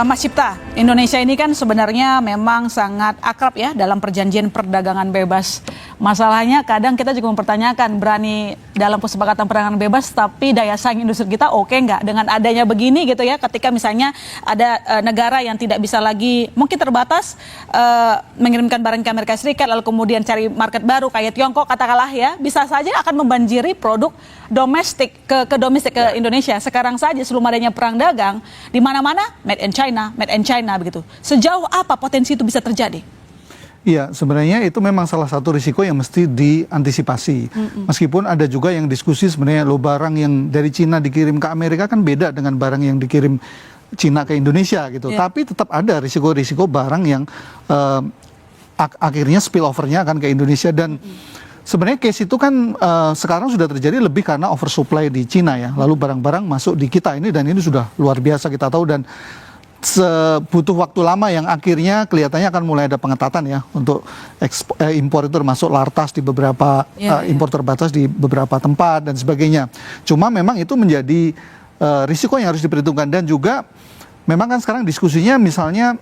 Mas Cipta, Indonesia ini kan sebenarnya memang sangat akrab ya dalam perjanjian perdagangan bebas. Masalahnya kadang kita juga mempertanyakan, berani dalam kesepakatan perdagangan bebas tapi daya saing industri kita oke nggak dengan adanya begini gitu ya, ketika misalnya ada negara yang tidak bisa lagi mungkin terbatas mengirimkan barang ke Amerika Serikat lalu kemudian cari market baru kayak Tiongkok katakanlah ya, bisa saja akan membanjiri produk domestik ke domestik ke Indonesia. Sekarang saja sebelum adanya perang dagang di mana-mana made in China begitu. Sejauh apa potensi itu bisa terjadi? Iya, sebenarnya itu memang salah satu risiko yang mesti diantisipasi. Meskipun ada juga yang diskusi sebenarnya lo barang yang dari Cina dikirim ke Amerika kan beda dengan barang yang dikirim Cina ke Indonesia gitu. Tapi tetap ada risiko-risiko barang yang akhirnya spillover-nya akan ke Indonesia. Dan sebenarnya case itu kan sekarang sudah terjadi lebih karena oversupply di Cina ya. Lalu barang-barang masuk di kita ini, dan ini sudah luar biasa kita tahu, dan butuh waktu lama yang akhirnya kelihatannya akan mulai ada pengetatan ya untuk impor itu termasuk lartas di beberapa impor terbatas di beberapa tempat dan sebagainya. Cuma memang itu menjadi risiko yang harus diperhitungkan, dan juga memang kan sekarang diskusinya misalnya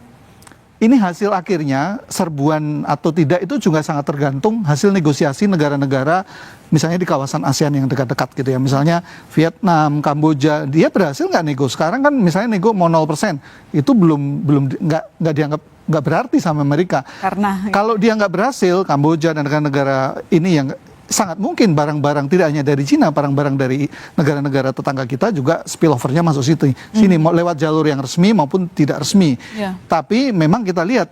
ini hasil akhirnya serbuan atau tidak itu juga sangat tergantung hasil negosiasi negara-negara misalnya di kawasan ASEAN yang dekat-dekat gitu ya. Misalnya Vietnam, Kamboja, dia berhasil nggak nego? Sekarang kan misalnya nego mau 0%, itu nggak dianggap nggak berarti sama Amerika. Karena kalau dia nggak berhasil, Kamboja dan negara-negara ini yang sangat mungkin barang-barang tidak hanya dari Cina, barang-barang dari negara-negara tetangga kita juga spillover-nya masuk sini mau lewat jalur yang resmi maupun tidak resmi. Tapi memang kita lihat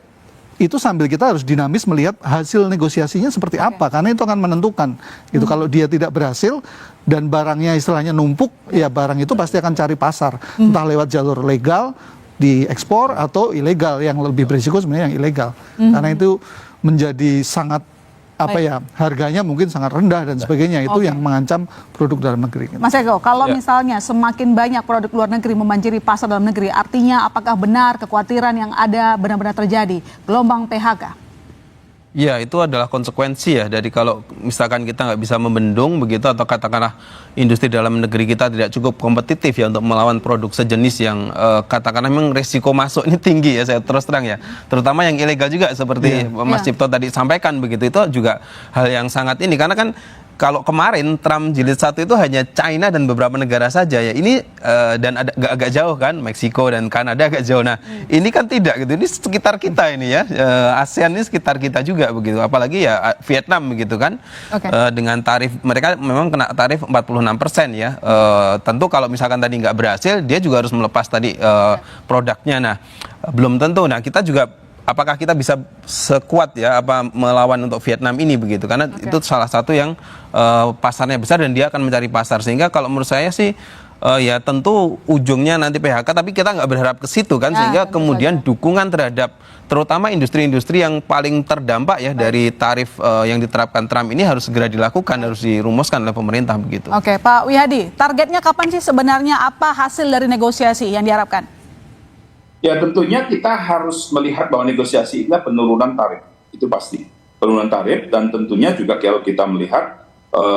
itu sambil kita harus dinamis melihat hasil negosiasinya seperti apa, karena itu akan menentukan. Gitu. Kalau dia tidak berhasil dan barangnya istilahnya numpuk, ya barang itu pasti akan cari pasar, entah lewat jalur legal diekspor atau ilegal. Yang lebih berisiko sebenarnya yang ilegal, karena itu menjadi sangat harganya mungkin sangat rendah dan sebagainya, itu yang mengancam produk dalam negeri. Mas Eko, kalau misalnya semakin banyak produk luar negeri membanjiri pasar dalam negeri, artinya apakah benar kekhawatiran yang ada benar-benar terjadi gelombang PHK? Ya, itu adalah konsekuensi ya dari kalau misalkan kita nggak bisa membendung begitu, atau katakanlah industri dalam negeri kita tidak cukup kompetitif ya untuk melawan produk sejenis yang katakanlah memang resiko masuk ini tinggi ya, saya terus terang ya, terutama yang ilegal juga seperti Mas Cipto tadi sampaikan begitu, itu juga hal yang sangat ini, karena kan kalau kemarin Trump jilid 1 itu hanya China dan beberapa negara saja ya. Ini dan ada agak jauh kan, Meksiko dan Kanada agak jauh. Nah, ini kan tidak gitu. Ini sekitar kita ini ya. ASEAN ini sekitar kita juga begitu. Apalagi ya Vietnam begitu kan. Dengan tarif mereka memang kena tarif 46% ya. Tentu kalau misalkan tadi nggak berhasil, dia juga harus melepas tadi produknya. Nah, belum tentu. Nah, kita juga apakah kita bisa sekuat ya apa melawan untuk Vietnam ini begitu, karena itu salah satu yang pasarnya besar dan dia akan mencari pasar. Sehingga kalau menurut saya sih ya tentu ujungnya nanti PHK, tapi kita nggak berharap ke situ kan, sehingga kemudian dukungan terhadap terutama industri-industri yang paling terdampak ya dari tarif yang diterapkan Trump ini harus segera dilakukan, harus dirumuskan oleh pemerintah begitu. Oke, Pak Wihadi, targetnya kapan sih sebenarnya, apa hasil dari negosiasi yang diharapkan? Ya tentunya kita harus melihat bahwa negosiasi ini penurunan tarif, itu pasti penurunan tarif, dan tentunya juga kalau kita melihat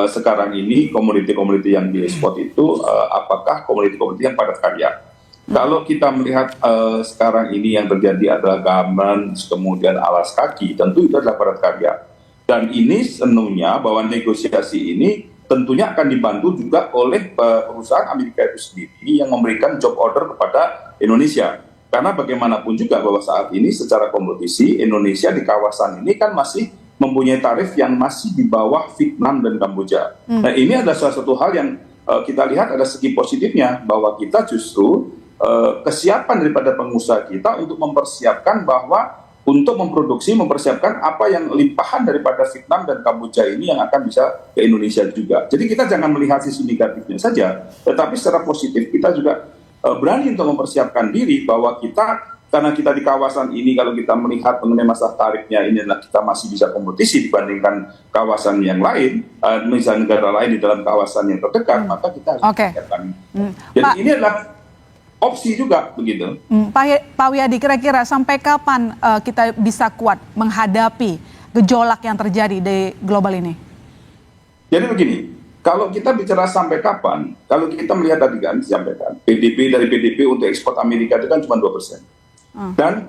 sekarang ini komoditi-komoditi yang diekspor itu apakah komoditi-komoditi yang padat karya. Kalau kita melihat sekarang ini yang terjadi adalah garment, kemudian alas kaki, tentu itu adalah padat karya. Dan ini sebenarnya bahwa negosiasi ini tentunya akan dibantu juga oleh perusahaan Amerika itu sendiri yang memberikan job order kepada Indonesia. Karena bagaimanapun juga bahwa saat ini secara kompetisi Indonesia di kawasan ini kan masih mempunyai tarif yang masih di bawah Vietnam dan Kamboja. Nah, ini adalah salah satu hal yang kita lihat ada segi positifnya, bahwa kita justru kesiapan daripada pengusaha kita untuk mempersiapkan bahwa untuk mempersiapkan apa yang limpahan daripada Vietnam dan Kamboja ini yang akan bisa ke Indonesia juga. Jadi kita jangan melihat sisi negatifnya saja, tetapi secara positif kita juga berani untuk mempersiapkan diri bahwa kita, karena kita di kawasan ini kalau kita melihat mengenai masalah tarifnya ini adalah kita masih bisa kompetisi dibandingkan kawasan yang lain, misalnya negara lain di dalam kawasan yang terdekat, maka kita harus mempersiapkan. Jadi ini adalah opsi juga begitu. Pak Wihadi, kira-kira sampai kapan kita bisa kuat menghadapi gejolak yang terjadi di global ini? Jadi begini, kalau kita bicara sampai kapan, kalau kita melihat tadi kan disampaikan, dari PDB untuk ekspor Amerika itu kan cuma 2%. Dan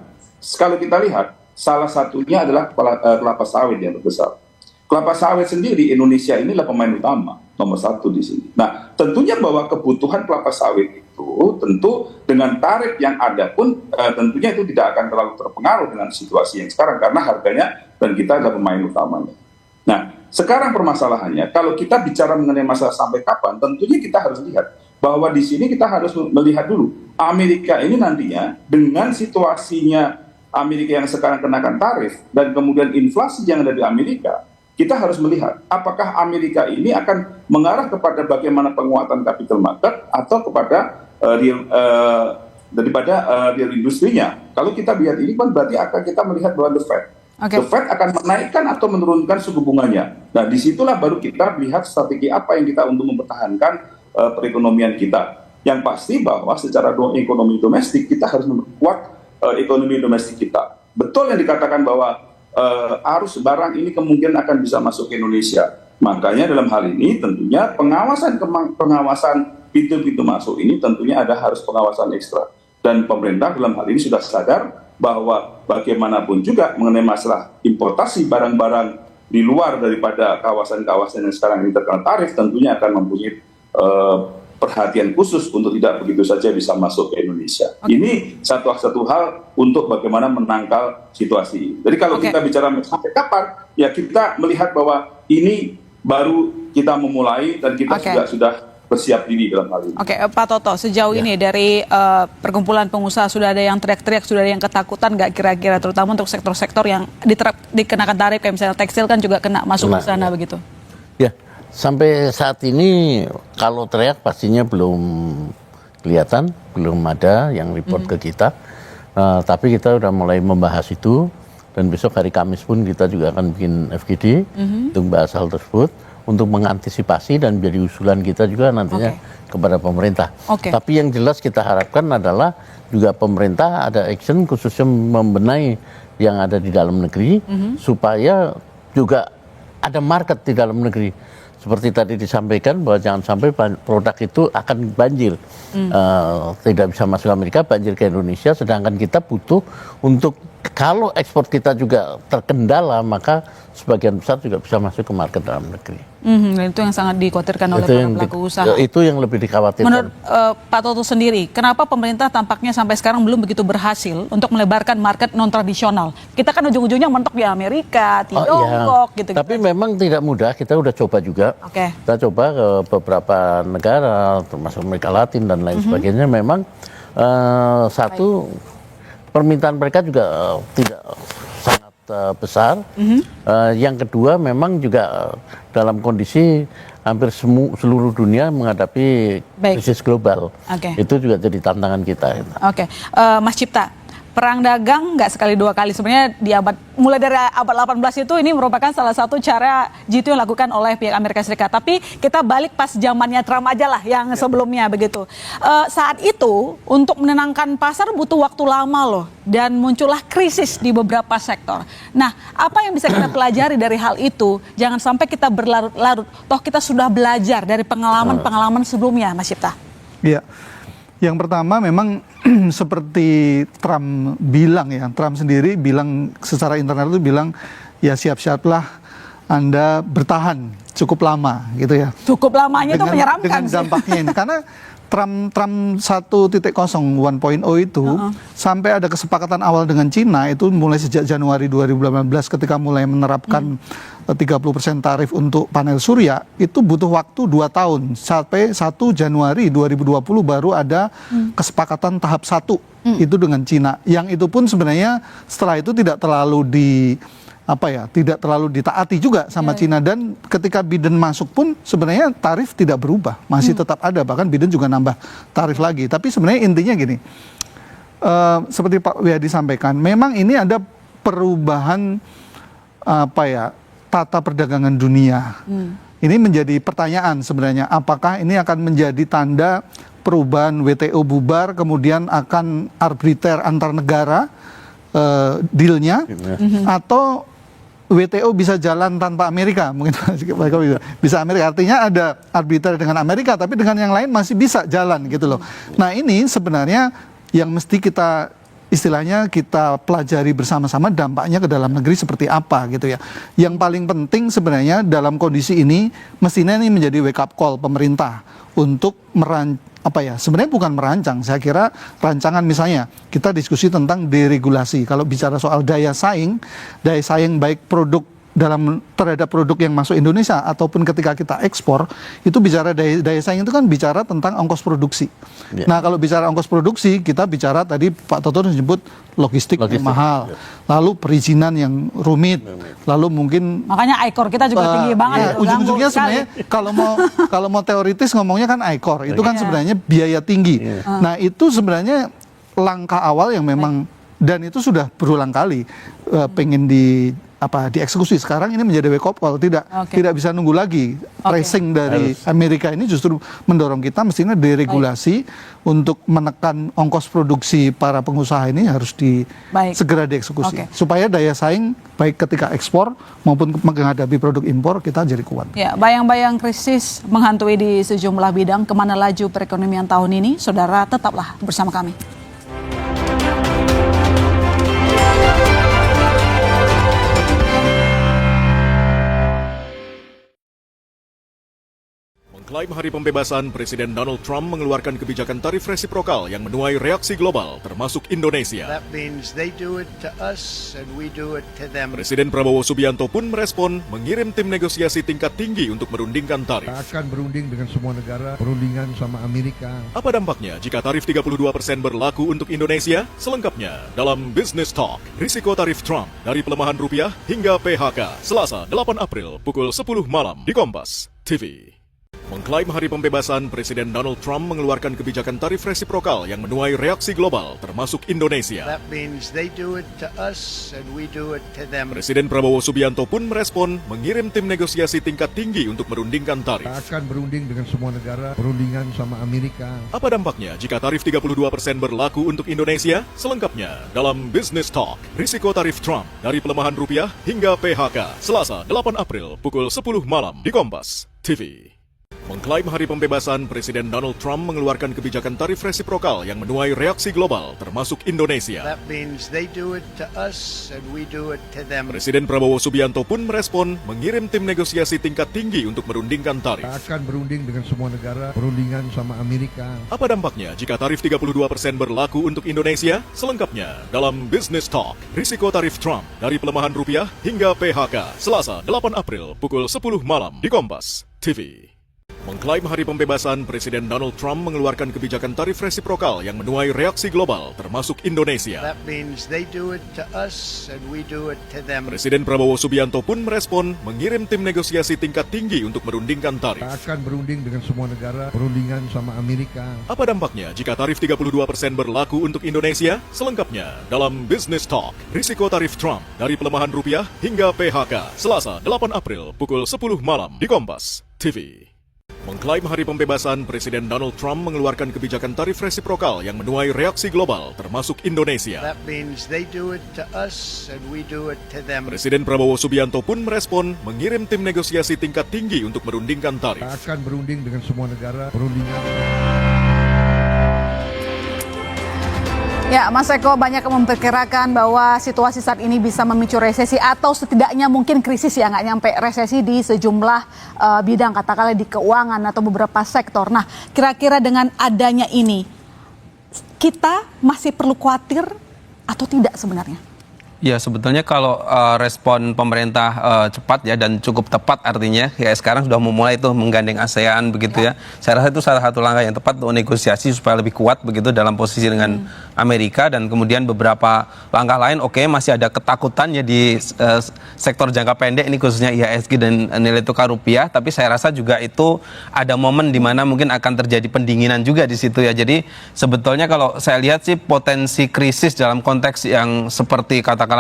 kalau kita lihat, salah satunya adalah kelapa sawit yang terbesar. Kelapa sawit sendiri, Indonesia inilah pemain utama, nomor 1 di sini. Nah, tentunya bahwa kebutuhan kelapa sawit itu, tentu dengan tarif yang ada pun, tentunya itu tidak akan terlalu terpengaruh dengan situasi yang sekarang, karena harganya dan kita adalah pemain utamanya. Nah, sekarang permasalahannya, kalau kita bicara mengenai masalah sampai kapan, tentunya kita harus lihat bahwa di sini kita harus melihat dulu Amerika ini nantinya dengan situasinya Amerika yang sekarang kenakan tarif dan kemudian inflasi yang ada di Amerika, kita harus melihat apakah Amerika ini akan mengarah kepada bagaimana penguatan capital market atau kepada real industrinya. Kalau kita lihat ini kan berarti akan kita melihat bahwa The Fed akan menaikkan atau menurunkan suku bunganya. Nah, disitulah baru kita lihat strategi apa yang kita untuk mempertahankan perekonomian kita. Yang pasti bahwa secara ekonomi domestik kita harus memperkuat ekonomi domestik kita. Betul yang dikatakan bahwa arus barang ini kemungkinan akan bisa masuk ke Indonesia. Makanya dalam hal ini tentunya pengawasan pintu-pintu masuk ini tentunya ada harus pengawasan ekstra. Dan pemerintah dalam hal ini sudah sadar bahwa bagaimanapun juga mengenai masalah importasi barang-barang di luar daripada kawasan-kawasan yang sekarang ini terkena tarif tentunya akan mempunyai perhatian khusus untuk tidak begitu saja bisa masuk ke Indonesia. Ini satu hal untuk bagaimana menangkal situasi. Jadi kalau kita bicara sampai kapan, ya kita melihat bahwa ini baru kita memulai dan kita sudah bersiap diri dalam hal ini. Pak Toto, sejauh ini dari perkumpulan pengusaha sudah ada yang teriak-teriak, sudah ada yang ketakutan nggak kira-kira, terutama untuk sektor-sektor yang dikenakan tarif, kayak misalnya tekstil kan juga kena masuk ke sana begitu? Ya, sampai saat ini kalau teriak pastinya belum kelihatan, belum ada yang report ke kita. Tapi kita udah mulai membahas itu, dan besok hari Kamis pun kita juga akan bikin FGD untuk bahas hal tersebut, untuk mengantisipasi dan menjadi usulan kita juga nantinya kepada pemerintah. Tapi yang jelas kita harapkan adalah juga pemerintah ada action khususnya membenahi yang ada di dalam negeri supaya juga ada market di dalam negeri. Seperti tadi disampaikan bahwa jangan sampai produk itu akan banjir, tidak bisa masuk Amerika, banjir ke Indonesia, sedangkan kita butuh untuk kalau ekspor kita juga terkendala, maka sebagian besar juga bisa masuk ke market dalam negeri. Itu yang sangat dikhawatirkan oleh para pelaku usaha. Itu yang lebih dikhawatirkan. Menurut Pak Toto sendiri, kenapa pemerintah tampaknya sampai sekarang belum begitu berhasil untuk melebarkan market non-tradisional? Kita kan ujung-ujungnya mentok di Amerika, di Tiongkok, gitu. Tapi memang tidak mudah, kita udah coba juga. Kita coba ke beberapa negara, termasuk Amerika Latin dan lain sebagainya. Memang satu, permintaan mereka juga tidak sangat besar. Yang kedua, memang juga dalam kondisi hampir seluruh dunia menghadapi krisis global. Itu juga jadi tantangan kita. Mas Cipta, perang dagang nggak sekali dua kali. Sebenarnya mulai dari abad 18 itu ini merupakan salah satu cara G2 yang dilakukan oleh pihak Amerika Serikat. Tapi kita balik pas zamannya Trump aja lah, yang sebelumnya begitu. Saat itu untuk menenangkan pasar butuh waktu lama loh, dan muncullah krisis di beberapa sektor. Nah, apa yang bisa kita pelajari dari hal itu? Jangan sampai kita berlarut-larut. Toh kita sudah belajar dari pengalaman-pengalaman sebelumnya, Mas Cipta. Iya. Yang pertama memang seperti Trump bilang ya, Trump sendiri bilang secara internal itu bilang ya siap-siaplah Anda bertahan cukup lama gitu ya. Cukup lamanya itu menyeramkan dengan dampaknya ini. Karena Trump 1.0 itu sampai ada kesepakatan awal dengan Cina itu mulai sejak Januari 2018 ketika mulai menerapkan 30% tarif untuk panel surya, itu butuh waktu 2 tahun sampai 1 Januari 2020 baru ada kesepakatan tahap 1 itu dengan Cina. Yang itu pun sebenarnya setelah itu tidak terlalu tidak terlalu ditaati juga sama Cina, dan ketika Biden masuk pun sebenarnya tarif tidak berubah, masih tetap ada, bahkan Biden juga nambah tarif lagi. Tapi sebenarnya intinya gini, seperti Pak Wiyadi sampaikan, memang ini ada perubahan tata perdagangan dunia. Ini menjadi pertanyaan sebenarnya, apakah ini akan menjadi tanda perubahan WTO bubar, kemudian akan arbitrase antar negara dealnya, atau WTO bisa jalan tanpa Amerika, mungkin bisa Amerika, artinya ada arbitrase dengan Amerika, tapi dengan yang lain masih bisa jalan gitu loh. Nah ini sebenarnya yang mesti kita istilahnya kita pelajari bersama-sama dampaknya ke dalam negeri seperti apa gitu ya. Yang paling penting sebenarnya dalam kondisi ini mestinya ini menjadi wake up call pemerintah untuk sebenarnya bukan merancang, saya kira rancangan misalnya kita diskusi tentang deregulasi. Kalau bicara soal daya saing baik produk terhadap produk yang masuk Indonesia ataupun ketika kita ekspor, itu bicara daya saing itu kan bicara tentang ongkos produksi. Nah kalau bicara ongkos produksi, kita bicara tadi Pak Toto menyebut logistik yang mahal, lalu perizinan yang rumit, lalu mungkin makanya ICOR kita juga tinggi banget. Ujung-ujungnya sebenarnya kalau mau teoritis ngomongnya kan ICOR itu kan sebenarnya biaya tinggi. Nah itu sebenarnya langkah awal yang memang, dan itu sudah berulang kali pengen dieksekusi. Sekarang ini menjadi wake up call, tidak bisa nunggu lagi. Pricing dari Amerika ini justru mendorong kita mestinya deregulasi untuk menekan ongkos produksi para pengusaha ini harus segera dieksekusi supaya daya saing baik ketika ekspor maupun menghadapi produk impor kita jadi kuat. Ya, bayang-bayang krisis menghantui di sejumlah bidang. Kemana laju perekonomian tahun ini? Saudara, tetaplah bersama kami. Mengklaim hari pembebasan, Presiden Donald Trump mengeluarkan kebijakan tarif resiprokal yang menuai reaksi global, termasuk Indonesia. That means they do it to us and we do it to them. Presiden Prabowo Subianto pun merespon, mengirim tim negosiasi tingkat tinggi untuk merundingkan tarif. Kita akan berunding dengan semua negara, perundingan sama Amerika. Apa dampaknya jika tarif 32% berlaku untuk Indonesia? Selengkapnya dalam Business Talk, risiko tarif Trump dari pelemahan rupiah hingga PHK, Selasa 8 April pukul 10 malam di Kompas TV. Mengklaim hari pembebasan, Presiden Donald Trump mengeluarkan kebijakan tarif resiprokal yang menuai reaksi global, termasuk Indonesia. That means they do it to us and we do it to them. Presiden Prabowo Subianto pun merespon, mengirim tim negosiasi tingkat tinggi untuk merundingkan tarif. Kita akan berunding dengan semua negara, perundingan sama Amerika. Apa dampaknya jika tarif 32% berlaku untuk Indonesia? Selengkapnya dalam Business Talk, risiko tarif Trump dari pelemahan rupiah hingga PHK, Selasa 8 April pukul 10 malam di Kompas TV. Mengklaim hari pembebasan, Presiden Donald Trump mengeluarkan kebijakan tarif resiprokal yang menuai reaksi global, termasuk Indonesia. That means they do it to us and we do it to them. Presiden Prabowo Subianto pun merespon, mengirim tim negosiasi tingkat tinggi untuk merundingkan tarif. Kita akan berunding dengan semua negara, perundingan sama Amerika. Apa dampaknya jika tarif 32% berlaku untuk Indonesia? Selengkapnya dalam Business Talk, risiko tarif Trump dari pelemahan rupiah hingga PHK, Selasa 8 April pukul 10 malam di Kompas TV. Mengklaim hari pembebasan, Presiden Donald Trump mengeluarkan kebijakan tarif resiprokal yang menuai reaksi global, termasuk Indonesia. That means they do it to us and we do it to them. Presiden Prabowo Subianto pun merespon, mengirim tim negosiasi tingkat tinggi untuk merundingkan tarif. Kita akan berunding dengan semua negara, perundingan sama Amerika. Apa dampaknya jika tarif 32% berlaku untuk Indonesia? Selengkapnya dalam Business Talk, risiko tarif Trump dari pelemahan rupiah hingga PHK, Selasa 8 April pukul 10 malam di Kompas TV. Mengklaim hari pembebasan, Presiden Donald Trump mengeluarkan kebijakan tarif resiprokal yang menuai reaksi global, termasuk Indonesia. That means they do it to us and we do it to them. Presiden Prabowo Subianto pun merespon, mengirim tim negosiasi tingkat tinggi untuk merundingkan tarif. Kita akan berunding dengan semua negara, perundingan. Ya, Mas Eko, banyak yang memperkirakan bahwa situasi saat ini bisa memicu resesi atau setidaknya mungkin krisis ya, nggak nyampe resesi di sejumlah bidang, katakanlah di keuangan atau beberapa sektor. Nah, kira-kira dengan adanya ini, kita masih perlu khawatir atau tidak sebenarnya? Ya, sebetulnya kalau respon pemerintah cepat ya dan cukup tepat, artinya ya sekarang sudah memulai tuh menggandeng ASEAN begitu ya. Saya rasa itu salah satu langkah yang tepat untuk negosiasi supaya lebih kuat begitu dalam posisi dengan Amerika, dan kemudian beberapa langkah lain masih ada ketakutan ya di sektor jangka pendek ini, khususnya IHSG dan nilai tukar rupiah, tapi saya rasa juga itu ada momen di mana mungkin akan terjadi pendinginan juga di situ ya. Jadi sebetulnya kalau saya lihat sih potensi krisis dalam konteks yang seperti katakanlah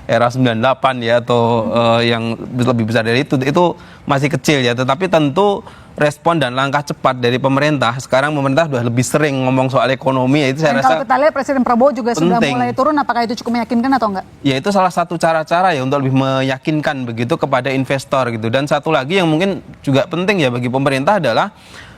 era 98 ya atau yang lebih besar dari itu masih kecil ya, tetapi tentu respon dan langkah cepat dari pemerintah. Sekarang pemerintah sudah lebih sering ngomong soal ekonomi, ya itu saya rasa kalau kita lihat Presiden Prabowo juga sudah penting. mulai turun, apakah itu cukup meyakinkan atau enggak? Ya, itu salah satu cara-cara ya untuk lebih meyakinkan begitu kepada investor gitu. Dan satu lagi yang mungkin juga penting ya bagi pemerintah adalah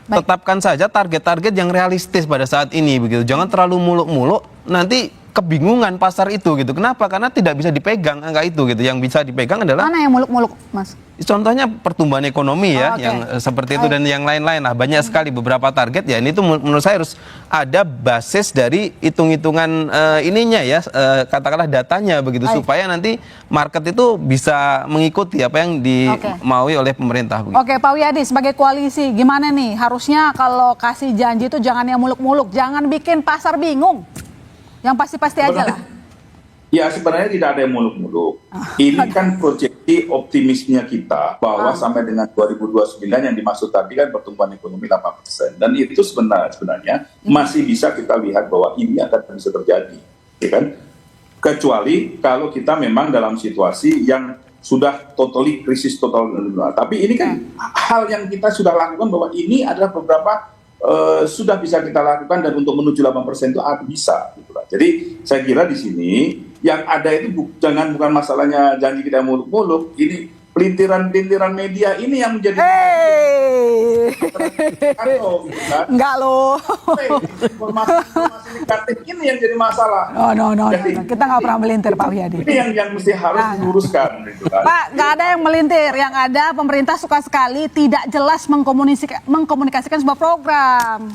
tetapkan saja target-target yang realistis pada saat ini begitu. Jangan terlalu muluk-muluk, nanti kebingungan pasar itu gitu. Kenapa? Karena tidak bisa dipegang angka itu gitu. Yang bisa dipegang adalah mana yang muluk-muluk, Mas? Contohnya pertumbuhan ekonomi ya, yang seperti itu dan yang lain-lain lah. Banyak sekali beberapa target ya. Ini tuh menurut saya harus ada basis dari hitung-hitungan ininya ya, katakanlah datanya begitu, supaya nanti market itu bisa mengikuti apa yang dimaui oleh pemerintah. Begitu. Oke, Pak Wiyadi, sebagai koalisi gimana nih? Harusnya kalau kasih janji itu jangan yang muluk-muluk, jangan bikin pasar bingung. Yang pasti-pasti aja lah. Ya, sebenarnya tidak ada yang muluk-muluk. Ini kan proyeksi optimisnya kita bahwa sampai dengan 2029 yang dimaksud tadi kan pertumbuhan ekonomi 8%. Dan itu sebenarnya masih bisa kita lihat bahwa ini akan bisa terjadi. Ya kan? Kecuali kalau kita memang dalam situasi yang sudah totally krisis total. Tapi ini kan hal yang kita sudah lakukan, bahwa ini adalah beberapa sudah bisa kita lakukan, dan untuk menuju 8% itu bisa. Gitu lah. Jadi saya kira di sini yang ada itu bukan masalahnya janji kita muluk-muluk, ini pelintiran media ini yang menjadi enggak loh. Informasi negatif ini yang jadi masalah. No. Kita nggak pernah melintir, Pak Wiyadi. Ini yang mesti harus diluruskan. Gitu kan. Pak, nggak ada yang melintir. Yang ada pemerintah suka sekali tidak jelas mengkomunikasikan sebuah program.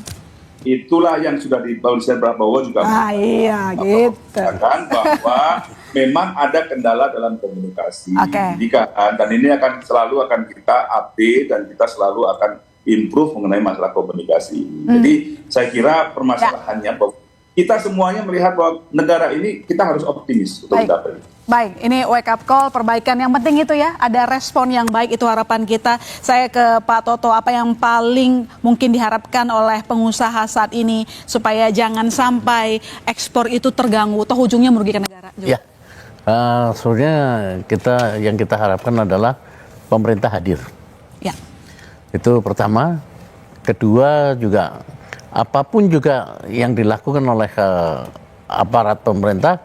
Itulah yang sudah dibawa Prabowo juga. Iya, gitu. Kan bahwa memang ada kendala dalam komunikasi. Dan ini selalu akan kita update dan kita selalu akan improve mengenai masalah komunikasi. Jadi saya kira permasalahannya bahwa kita semuanya melihat bahwa negara ini kita harus optimis untuk mencapai. Baik, ini wake up call, perbaikan. Yang penting itu ya, ada respon yang baik, itu harapan kita. Saya ke Pak Toto, apa yang paling mungkin diharapkan oleh pengusaha saat ini supaya jangan sampai ekspor itu terganggu, toh ujungnya merugikan negara juga. Ya, sebenarnya yang kita harapkan adalah pemerintah hadir. Ya. Itu pertama. Kedua juga, apapun juga yang dilakukan oleh aparat pemerintah,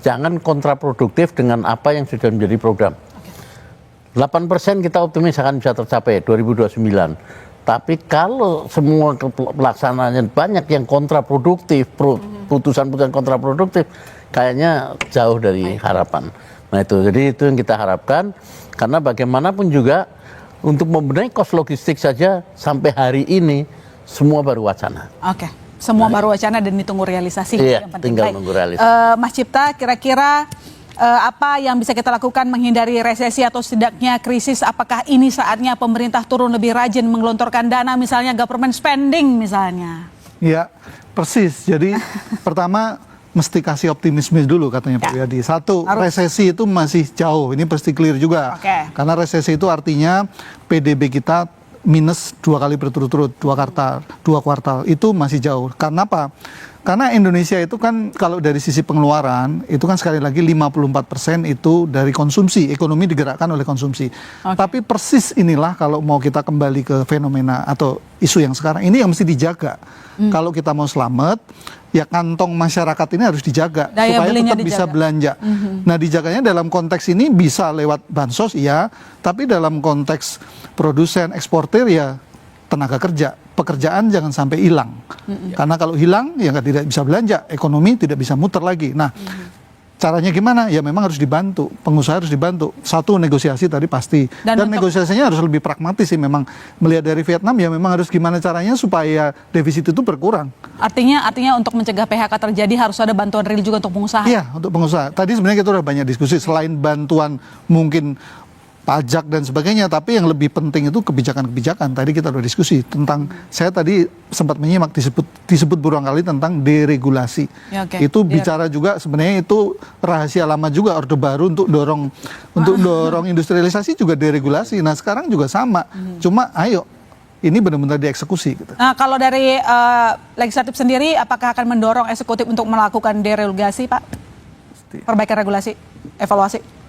jangan kontraproduktif dengan apa yang sudah menjadi program. 8% kita optimis akan bisa tercapai 2029. Tapi kalau semua pelaksanaannya banyak yang kontraproduktif, putusan-putusan kontraproduktif, kayaknya jauh dari harapan. Nah itu, jadi itu yang kita harapkan, karena bagaimanapun juga untuk membenahi kos logistik saja sampai hari ini semua baru wacana. Oke, semua baru wacana dan ditunggu realisasi. Iya, yang penting. tinggal Baik. nunggu realisasi. Mas Cipta, kira-kira apa yang bisa kita lakukan menghindari resesi atau setidaknya krisis? Apakah ini saatnya pemerintah turun lebih rajin menggelontorkan dana, misalnya government spending misalnya? Ya, persis. Jadi pertama mesti kasih optimisme dulu katanya Pak Wiyadi. Satu, resesi itu masih jauh. Ini pasti clear juga. Karena resesi itu artinya PDB kita minus 2 kali berturut-turut, 2 kuartal. Itu masih jauh. Karena apa? Karena Indonesia itu kan kalau dari sisi pengeluaran itu kan sekali lagi 54% itu dari konsumsi, ekonomi digerakkan oleh konsumsi. Tapi persis inilah kalau mau kita kembali ke fenomena atau isu yang sekarang ini yang mesti dijaga. Kalau kita mau selamat, ya kantong masyarakat ini harus dijaga supaya tetap bisa belanja. Nah, dijaganya dalam konteks ini bisa lewat bansos iya, tapi dalam konteks produsen, eksportir ya tenaga kerja, pekerjaan jangan sampai hilang. Karena kalau hilang ya tidak bisa belanja, ekonomi tidak bisa muter lagi. Nah, caranya gimana? Ya memang harus dibantu, pengusaha harus dibantu. Satu, negosiasi tadi pasti. Dan negosiasinya harus lebih pragmatis sih memang. Melihat dari Vietnam ya memang harus gimana caranya supaya defisit itu berkurang. Artinya untuk mencegah PHK terjadi harus ada bantuan real juga untuk pengusaha. Iya, untuk pengusaha. Tadi sebenarnya kita udah banyak diskusi selain bantuan mungkin pajak dan sebagainya, tapi yang lebih penting itu kebijakan-kebijakan. Tadi kita udah diskusi tentang, saya tadi sempat menyimak disebut berulang kali tentang deregulasi. Ya, itu bicara juga sebenarnya itu rahasia lama juga, Orde Baru untuk dorong industrialisasi juga deregulasi. Nah sekarang juga sama, cuma ayo ini benar-benar dieksekusi. Gitu. Nah kalau dari legislatif sendiri, apakah akan mendorong eksekutif untuk melakukan deregulasi, Pak? Perbaikan regulasi, evaluasi?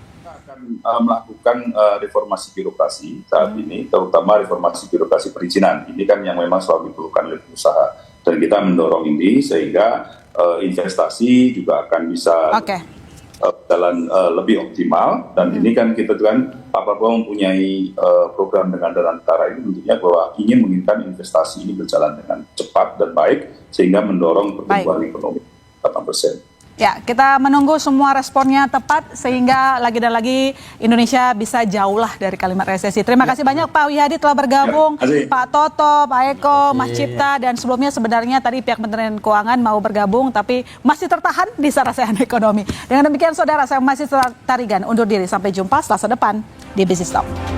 Melakukan reformasi birokrasi saat ini, terutama reformasi birokrasi perizinan. Ini kan yang memang selalu diperlukan oleh pengusaha. Dan kita mendorong ini sehingga investasi juga akan bisa jalan lebih optimal. Dan ini kan kita kan Pak Prabowo mempunyai program dengan dana negara ini tentunya bahwa ingin menginginkan investasi ini berjalan dengan cepat dan baik sehingga mendorong pertumbuhan ekonomi 8%. Ya, kita menunggu semua responnya tepat sehingga lagi dan lagi Indonesia bisa jauh lah dari kalimat resesi. Terima kasih banyak Pak Wiyadi telah bergabung, Pak Toto, Pak Eko, Mas Cipta, dan sebelumnya sebenarnya tadi pihak Kementerian Keuangan mau bergabung tapi masih tertahan di Sarasehan Ekonomi. Dengan demikian saudara, saya masih Tarigan undur diri, sampai jumpa Selasa depan di Business Talk.